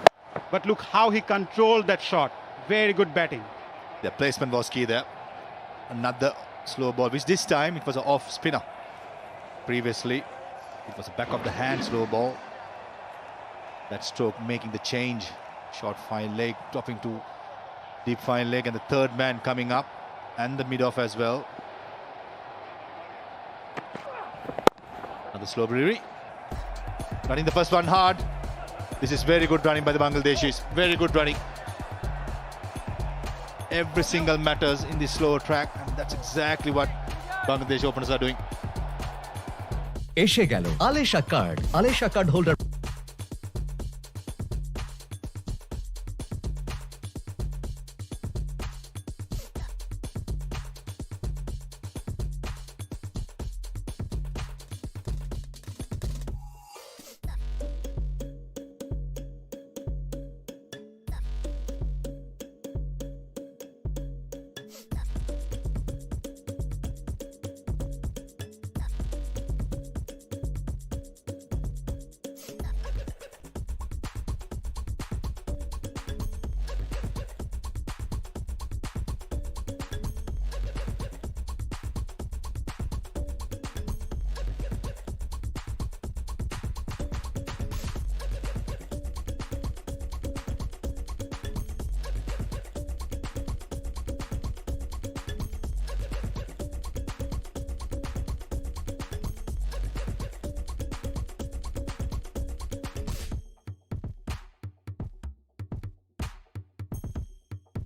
But look how he controlled that shot. Very good batting. The placement was key there. Another slow ball, which this time it was an off spinner. Previously, it was a back of the hand slow ball. That stroke making the change. Short fine leg, dropping to deep fine leg, and the third man coming up, and the mid-off as well. Another slow delivery. Running the first one hard. This is very good running by the Bangladeshis. Very good running. Every single matters in this slower track, and that's exactly what Bangladesh openers are doing. এসে গেল Alesha card. Alesha card holder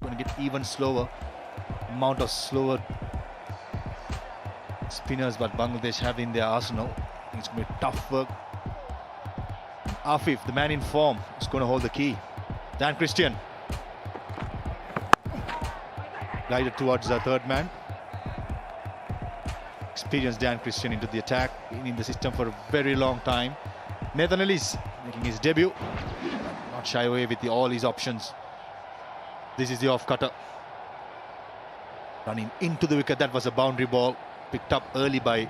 going to get even slower. Amount of slower spinners what Bangladesh have in their arsenal. I think it's going to be tough work Afif, the man in form, is going to hold the key. Dan Christian. Guided towards the third man. Experienced Dan Christian into the attack. Been in the system for a very long time. Nathan Ellis making his debut. Not shy away with all his options. This is the off cutter. Running into the wicket. That was a boundary ball. Picked up early by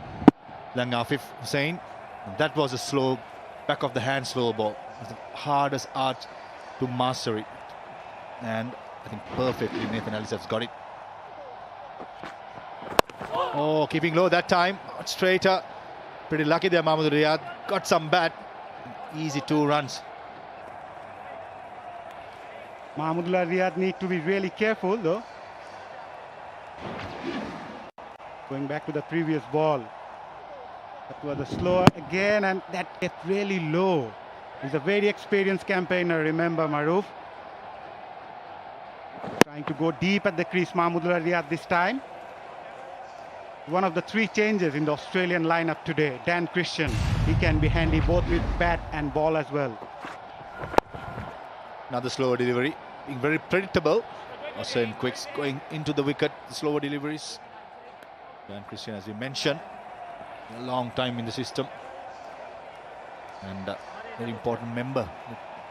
Lang Afif Hussain. That was a slow, back of the hand slow ball. It was the hardest art to master it. And I think perfectly Nathan Ellis has got it. Oh, keeping low that time. Much straighter. Pretty lucky there, Mahmood Riyad. Got some bat. Easy 2 runs. Mahmudullah Riyad need to be really careful though. Going back to the previous ball. That was a slower again, and that kept really low. He's a very experienced campaigner, remember, Maroof. Trying to go deep at the crease, Mahmudullah Riyad this time. One of the 3 changes in the Australian lineup today. Dan Christian, he can be handy both with bat and ball as well. Another slower delivery, being very predictable. Hussain Quicks going into the wicket, the slower deliveries. Dan Christian, as we mentioned, a long time in the system. And very important member.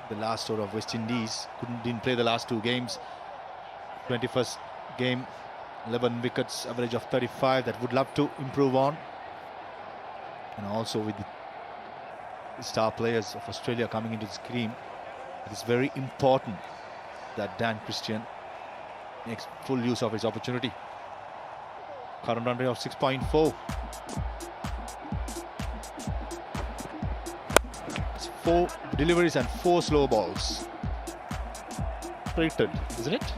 The last tour of West Indies. Didn't play the last 2 games. 21st game, 11 wickets, average of 35. That would love to improve on. And also with the star players of Australia coming into the scheme, it is very important that Dan Christian makes full use of his opportunity. Current run rate of 6.4. It's 4 deliveries and 4 slow balls. Rated, isn't it?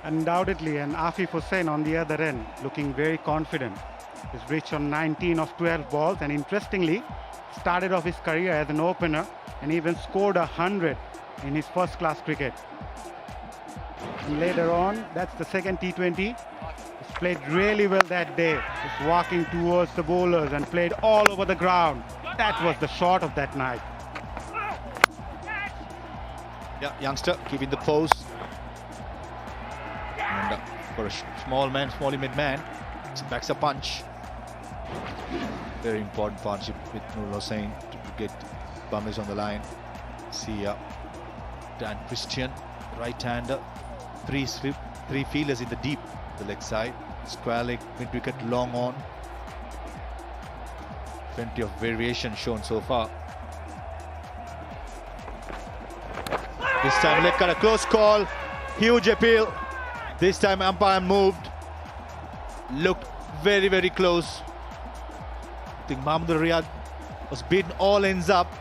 Undoubtedly, and Afif Hussain on the other end, looking very confident. He's reached on 19 of 12 balls, and interestingly, started off his career as an opener and even scored 100 in his first class cricket. And later on, that's the second T20. He's played really well that day. He's walking towards the bowlers and played all over the ground. That was the shot of that night. Yeah, youngster keeping the pose. And for a small man, small mid-man, backs a punch. Very important partnership with Nur Hussain to get Bummies on the line. See Dan Christian, right-hander, 3 fielders in the deep, the leg side, square leg, mid-wicket, long on. Plenty of variation shown so far. This time leg cut, a close call, huge appeal. This time umpire moved, looked very, very close. I think Mahmood Riyad was beaten all ends up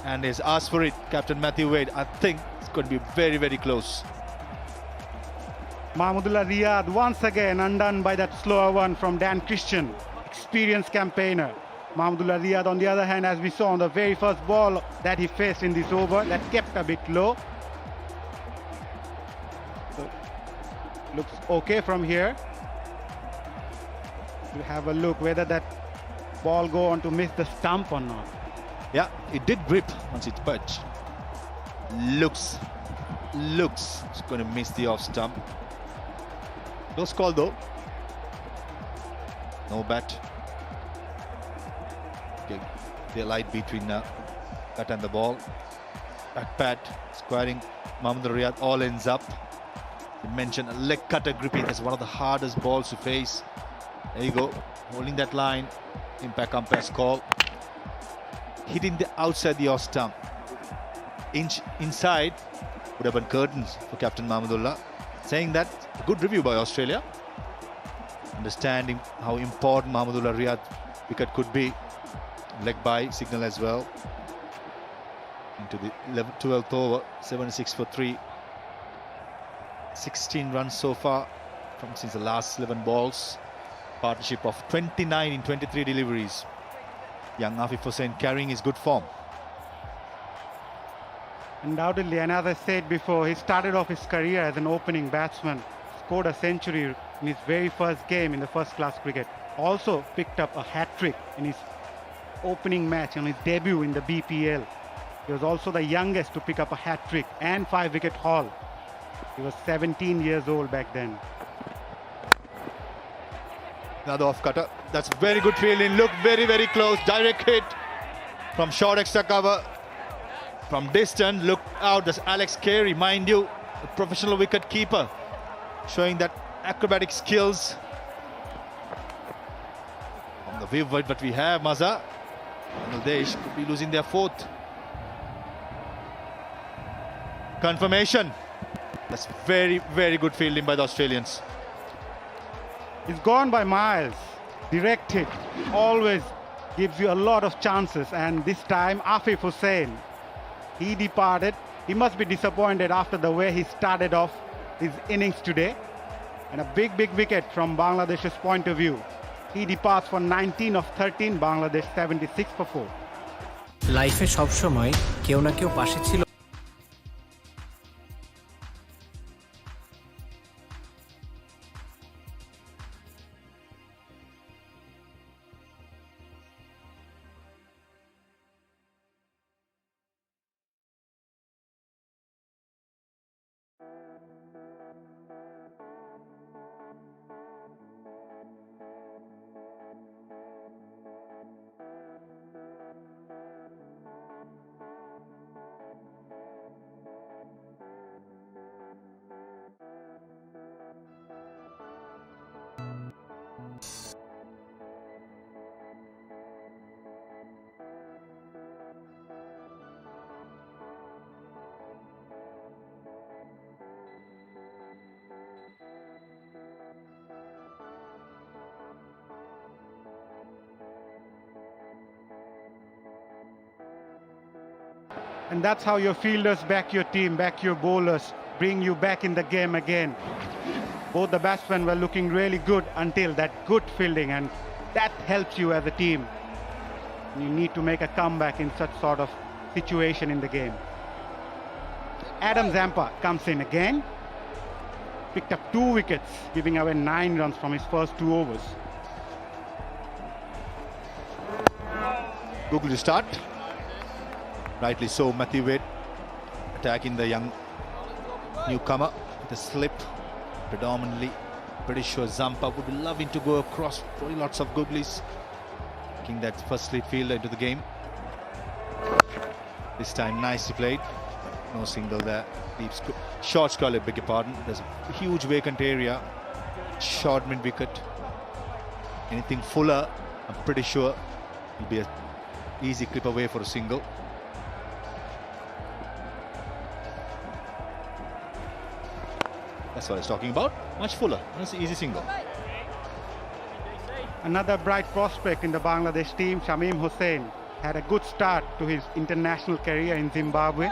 and has asked for it. Captain Matthew Wade, I think it's going to be very, very close. Mahmudullah Riyad once again undone by that slower one from Dan Christian, experienced campaigner. Mahmudullah Riyad on the other hand, as we saw on the very first ball that he faced in this over, that kept a bit low. So, looks okay from here. We'll have a look whether that ball go on to miss the stump or not. Yeah, it did grip once it touched. Looks it's going to miss the off stump. Close call though. No bat. Okay, the light between bat and the ball. Back pad, squaring Mahmood Riyad, all ends up. You mentioned a leg cutter gripping. That's one of the hardest balls to face. There you go, holding that line. Impact umpire's call. Hitting the outside the off stump. Inch inside would have been curtains for Captain Mahmudullah. Saying that, a good review by Australia. Understanding how important Mahmudullah Riyad wicket could be. Leg by signal as well. Into the 12th over, 76 for 3. 16 runs so far since the last 11 balls. Partnership of 29 in 23 deliveries. Young Afif Hussain carrying his good form. Undoubtedly, and as I said before, he started off his career as an opening batsman, scored a century in his very first game in the first class cricket. Also picked up a hat-trick in his opening match on his debut in the BPL. He was also the youngest to pick up a hat-trick and 5-wicket haul. He was 17 years old back then. Another off cutter. That's very good fielding. Look, very, very close. Direct hit from short extra cover. From distance, look out. That's Alex Carey, mind you, a professional wicket keeper, showing that acrobatic skills. On the wave, but we have Maza. Bangladesh could be losing their fourth. Confirmation. That's very, very good fielding by the Australians. He's gone by miles. Direct hit always gives you a lot of chances, and this time Afif Hussain, he departed. He must be disappointed after the way he started off his innings today. And a big wicket from Bangladesh's point of view. He departs for 19 of 13, Bangladesh 76 for 4. লাইফে সব সময় কেউ না কেউ পাশে ছিল। And that's how your fielders back your team, back your bowlers, bring you back in the game again. Both the batsmen were looking really good until that good fielding, and that helps you as a team. You need to make a comeback in such sort of situation in the game. Adam Zampa comes in again. Picked up 2 wickets, giving away 9 runs from his first 2 overs. Google to start. Rightly so, Matthew Wade attacking the young newcomer with a slip. Predominantly, pretty sure Zampa would be loving to go across. Probably lots of googlies. Taking that first slip fielder into the game. This time nicely played. No single there. Deep short scull, I beg your pardon. There's a huge vacant area. Short mid wicket. Anything fuller, I'm pretty sure will be an easy clip away for a single. That's what I was talking about. Much fuller. That's an easy single. Another bright prospect in the Bangladesh team, Shamim Hussain, had a good start to his international career in Zimbabwe.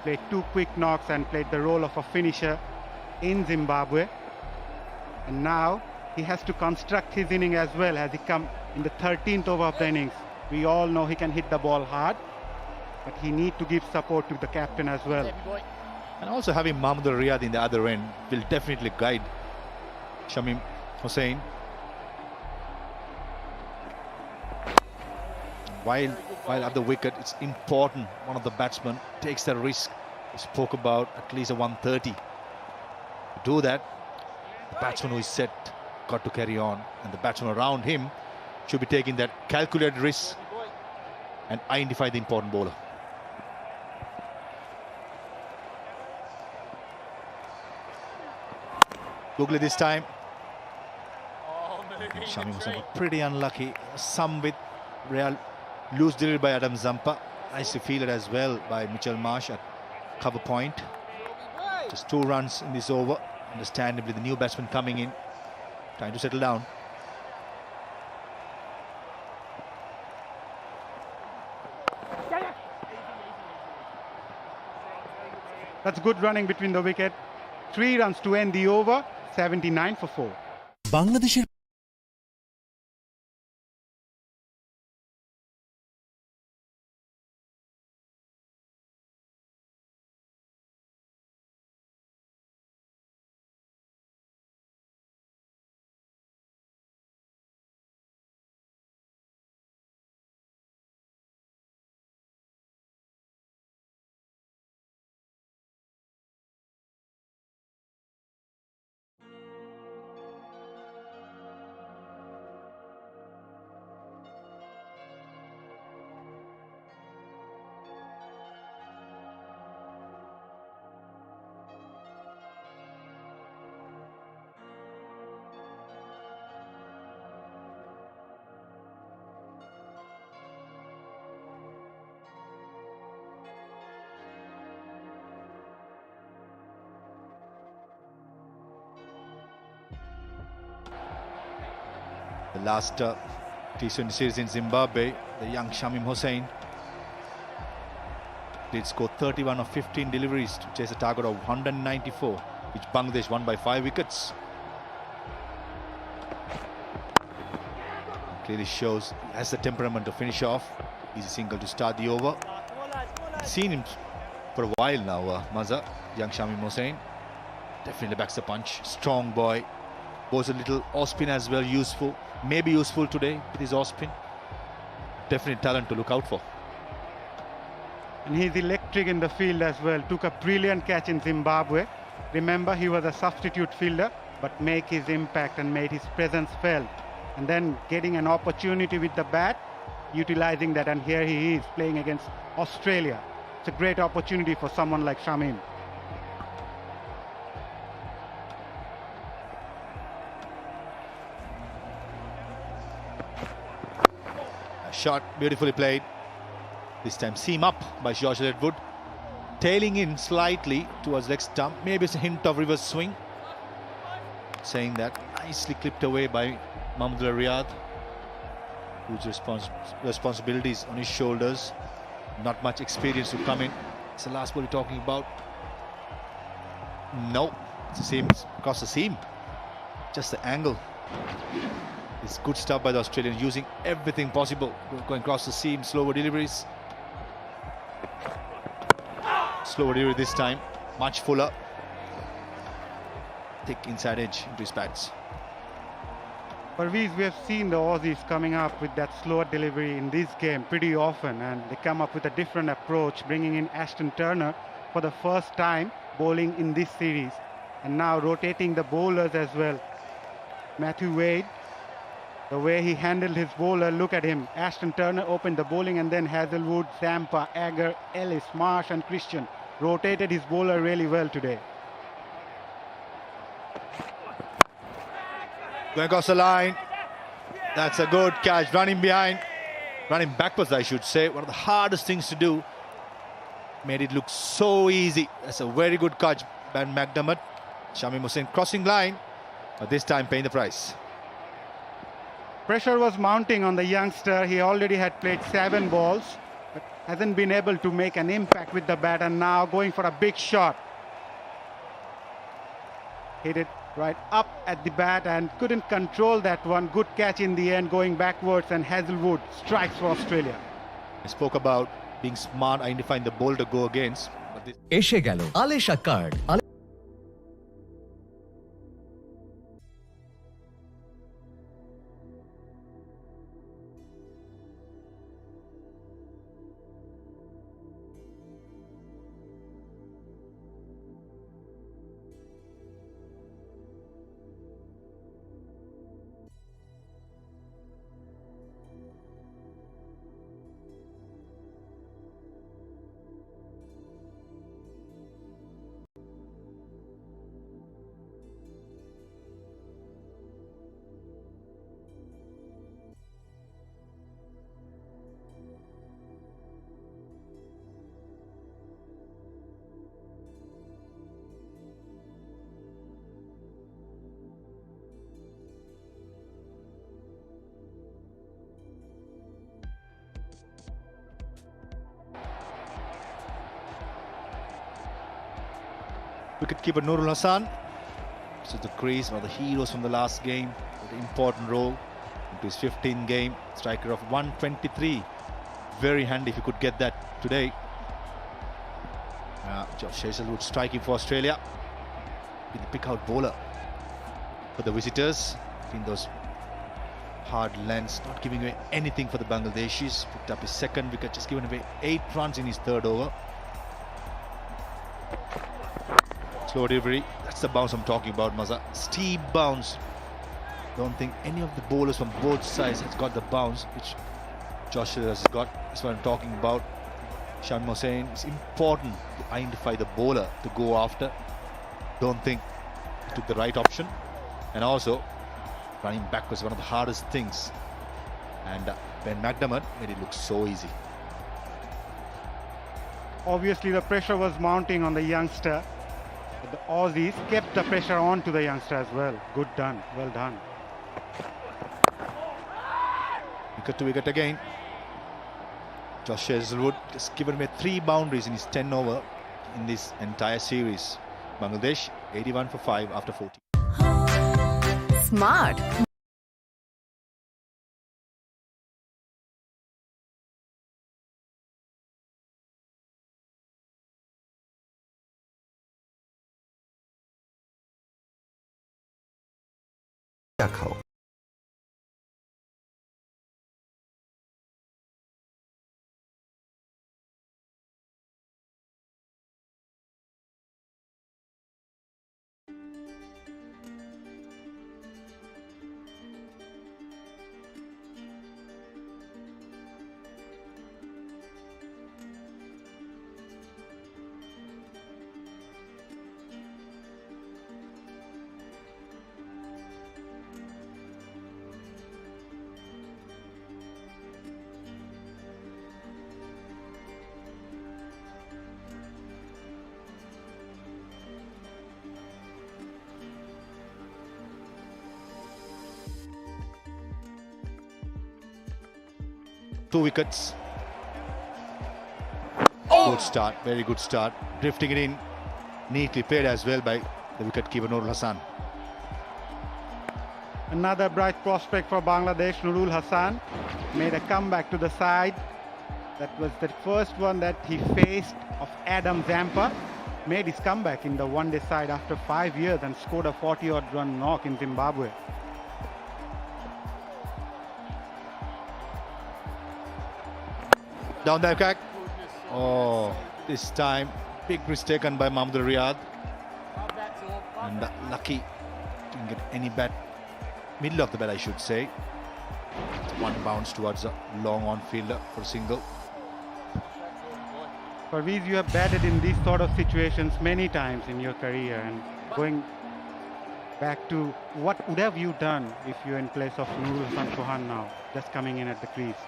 Played 2 quick knocks and played the role of a finisher in Zimbabwe. And now he has to construct his inning as well as he come in the 13th over of the innings. We all know he can hit the ball hard, but he need to give support to the captain as well. And also having Mahmood Riyad in the other end will definitely guide Shamim Hussain. While at the wicket, it's important one of the batsmen takes the risk. We spoke about at least a 130. To do that, the batsman who is set got to carry on, and the batsman around him should be taking that calculated risk and identify the important bowler. Googly this time. Shamim Hussain pretty unlucky. Some with real loose delivery by Adam Zampa. Nicely fielded as well by Mitchell Marsh at cover point. Just 2 runs in this over. Understandably, the new batsman coming in, trying to settle down. That's good running between the wicket. 3 runs to end the over, 79 for 4. বাংলাদেশের The last T20 series in Zimbabwe, the young Shamim Hossain did score 31 of 15 deliveries to chase a target of 194, which Bangladesh won by 5 wickets. Clearly shows he has the temperament to finish off. Easy single to start the over. Seen him for a while now, Maza, young Shamim Hossain. Definitely backs the punch. Strong boy. Goes a little off spin as well, useful. Maybe useful today with his off spin. Definitely talent to look out for. And he's electric in the field as well. Took a brilliant catch in Zimbabwe. Remember, he was a substitute fielder, but make his impact and made his presence felt. And then getting an opportunity with the bat, utilizing that, and here he is playing against Australia. It's a great opportunity for someone like Shamim. A shot beautifully played. This time seam up by Josh Redwood. Tailing in slightly towards leg stump. Maybe it's a hint of reverse swing. Saying that, nicely clipped away by Mahmudullah Riyad. Huge responsibilities on his shoulders. Not much experience to come in. It's the last ball we're talking about. No, it's the same across the seam. Just the angle. It's good stuff by the Australians, using everything possible. Going across the seam, slower deliveries. Slower delivery this time, much fuller. Thick inside edge into his bats. Parveez, we have seen the Aussies coming up with that slower delivery in this game pretty often, and they come up with a different approach, bringing in Ashton Turner for the first time bowling in this series, and now rotating the bowlers as well. Matthew Wade, the way he handled his bowler, look at him. Ashton Turner opened the bowling, and then Hazelwood, Zampa, Agar, Ellis, Marsh and Christian rotated his bowler really well today. Going across the line. That's a good catch. Running behind. Running backwards, I should say. One of the hardest things to do. Made it look so easy. That's a very good catch by McDermott. Shamim Hossain crossing line, but this time paying the price. Pressure was mounting on the youngster. He already had played 7 balls, but hasn't been able to make an impact with the bat, and now going for a big shot. Hit it right up at the bat and couldn't control that one. Good catch in the end, going backwards, and Hazelwood strikes for Australia. I spoke about being smart, identifying the ball to go against. But this এসে গেল Alesha card. wicketkeeper Nurul Hassan. This is the crease, one of the heroes from the last game. An important role into his 15th game. Striker of 123. Very handy if you could get that today. Josh Hazelwood striking for Australia. Been the pick-out bowler for the visitors. In those hard lengths, not giving away anything for the Bangladeshis. Picked up his 2nd wicket, just given away 8 runs in his 3rd over. Slow delivery. That's the bounce I'm talking about, Maza. Steep bounce. Don't think any of the bowlers from both sides has got the bounce which Josh has got. That's what I'm talking about. Shamim Hossain, it's important to identify the bowler to go after. Don't think he took the right option. And also, running back was one of the hardest things. And Ben McDermott made it look so easy. Obviously, the pressure was mounting on the youngster. But the Aussies kept the pressure on to the youngster as well. Good done. Well done. Wicket to wicket again. Josh Hazlewood has given away 3 boundaries in his 10 over in this entire series. Bangladesh 81 for 5 after 40. Smart. খাও। Two wickets. Good start, very good start. Drifting it in, neatly played as well by the wicket-keeper Nurul Hassan. Another bright prospect for Bangladesh, Nurul Hassan, made a comeback to the side. That was the first one that he faced of Adam Zampa. Made his comeback in the one-day side after 5 years and scored a 40-odd run knock in Zimbabwe. Down the attack. Oh, this time big risk taken by Mahmood Riyad. And lucky didn't get any bat. Middle of the bat, I should say. One bounce towards a long on fielder for a single. Parveez, you have batted in these sort of situations many times in your career, and going back to what would have you done if you're in place of Nurul Hassan Chauhan now, just coming in at the crease?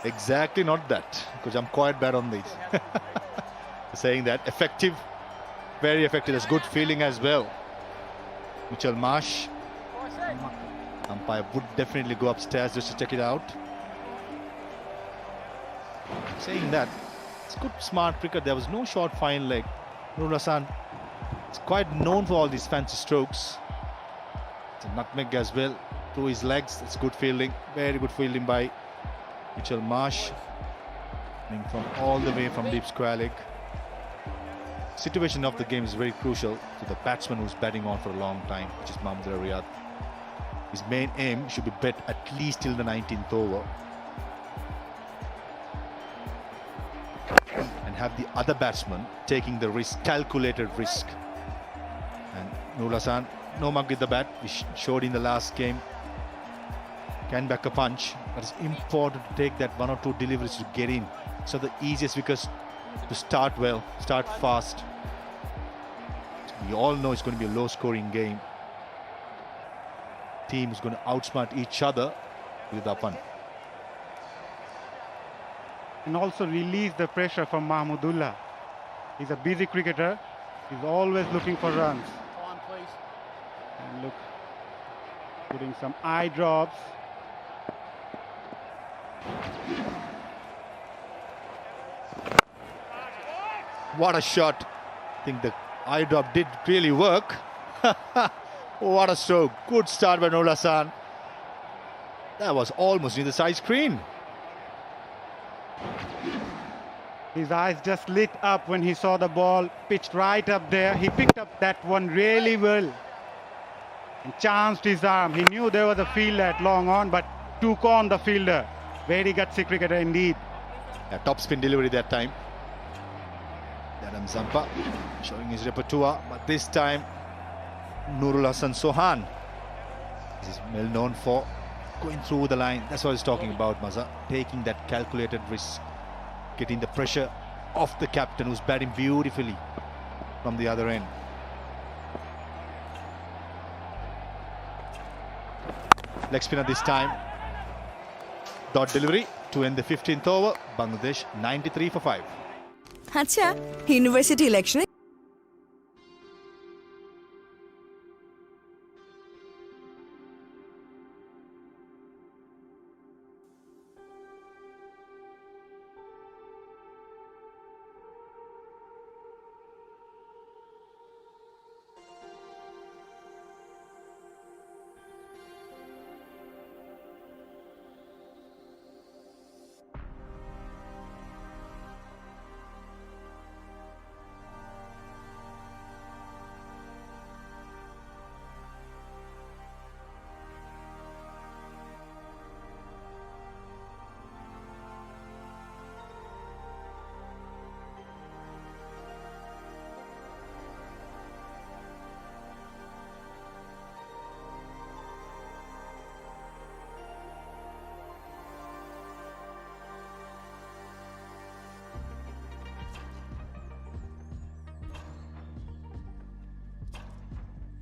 Exactly not that, because I'm quite bad on these. Saying that, effective, very effective. There's good feeling as well. Mitchell Marsh, umpire would definitely go upstairs just to check it out. Saying that, it's good smart cricket. There was no short fine leg. Nurul Hassan is quite known for all these fancy strokes. It's a nutmeg as well through his legs. It's good fielding, very good fielding by Mitchell Marsh, coming from all the way from deep square leg. Situation of the game is very crucial to the batsman who's batting on for a long time, which is Mahmood Riyad. His main aim should be bet at least till the 19th over and have the other batsman taking the risk, calculated risk. And Nurul Hassan, no mark with the bat. We showed in the last game, can back a punch, but it's important to take that 1 or 2 deliveries to get in. So the easiest wickets to start well, start fast. We all know it's going to be a low-scoring game. Team is going to outsmart each other with the punt. And also release the pressure from Mahmudullah. He's a busy cricketer. He's always looking for runs. And look, putting some eye drops. What a shot. I think the eye drop did really work. What a stroke. Good start by Nurul Hassan. That was almost near the side screen. His eyes just lit up when he saw the ball pitched right up there. He picked up that one really well and chanced his arm. He knew there was a fielder at long on, but took on the fielder. Very gutsy cricketer indeed. A top spin delivery that time. Adam Zampa showing his repertoire, but this time Nurul Hassan Chauhan is well known for going through the line. That's what I was talking about, Maza. Taking that calculated risk, getting the pressure off the captain who's batting beautifully from the other end. Leg spinner this time. Dot delivery to end the 15th over. Bangladesh 93 for 5. আচ্ছা university ইলেকশনে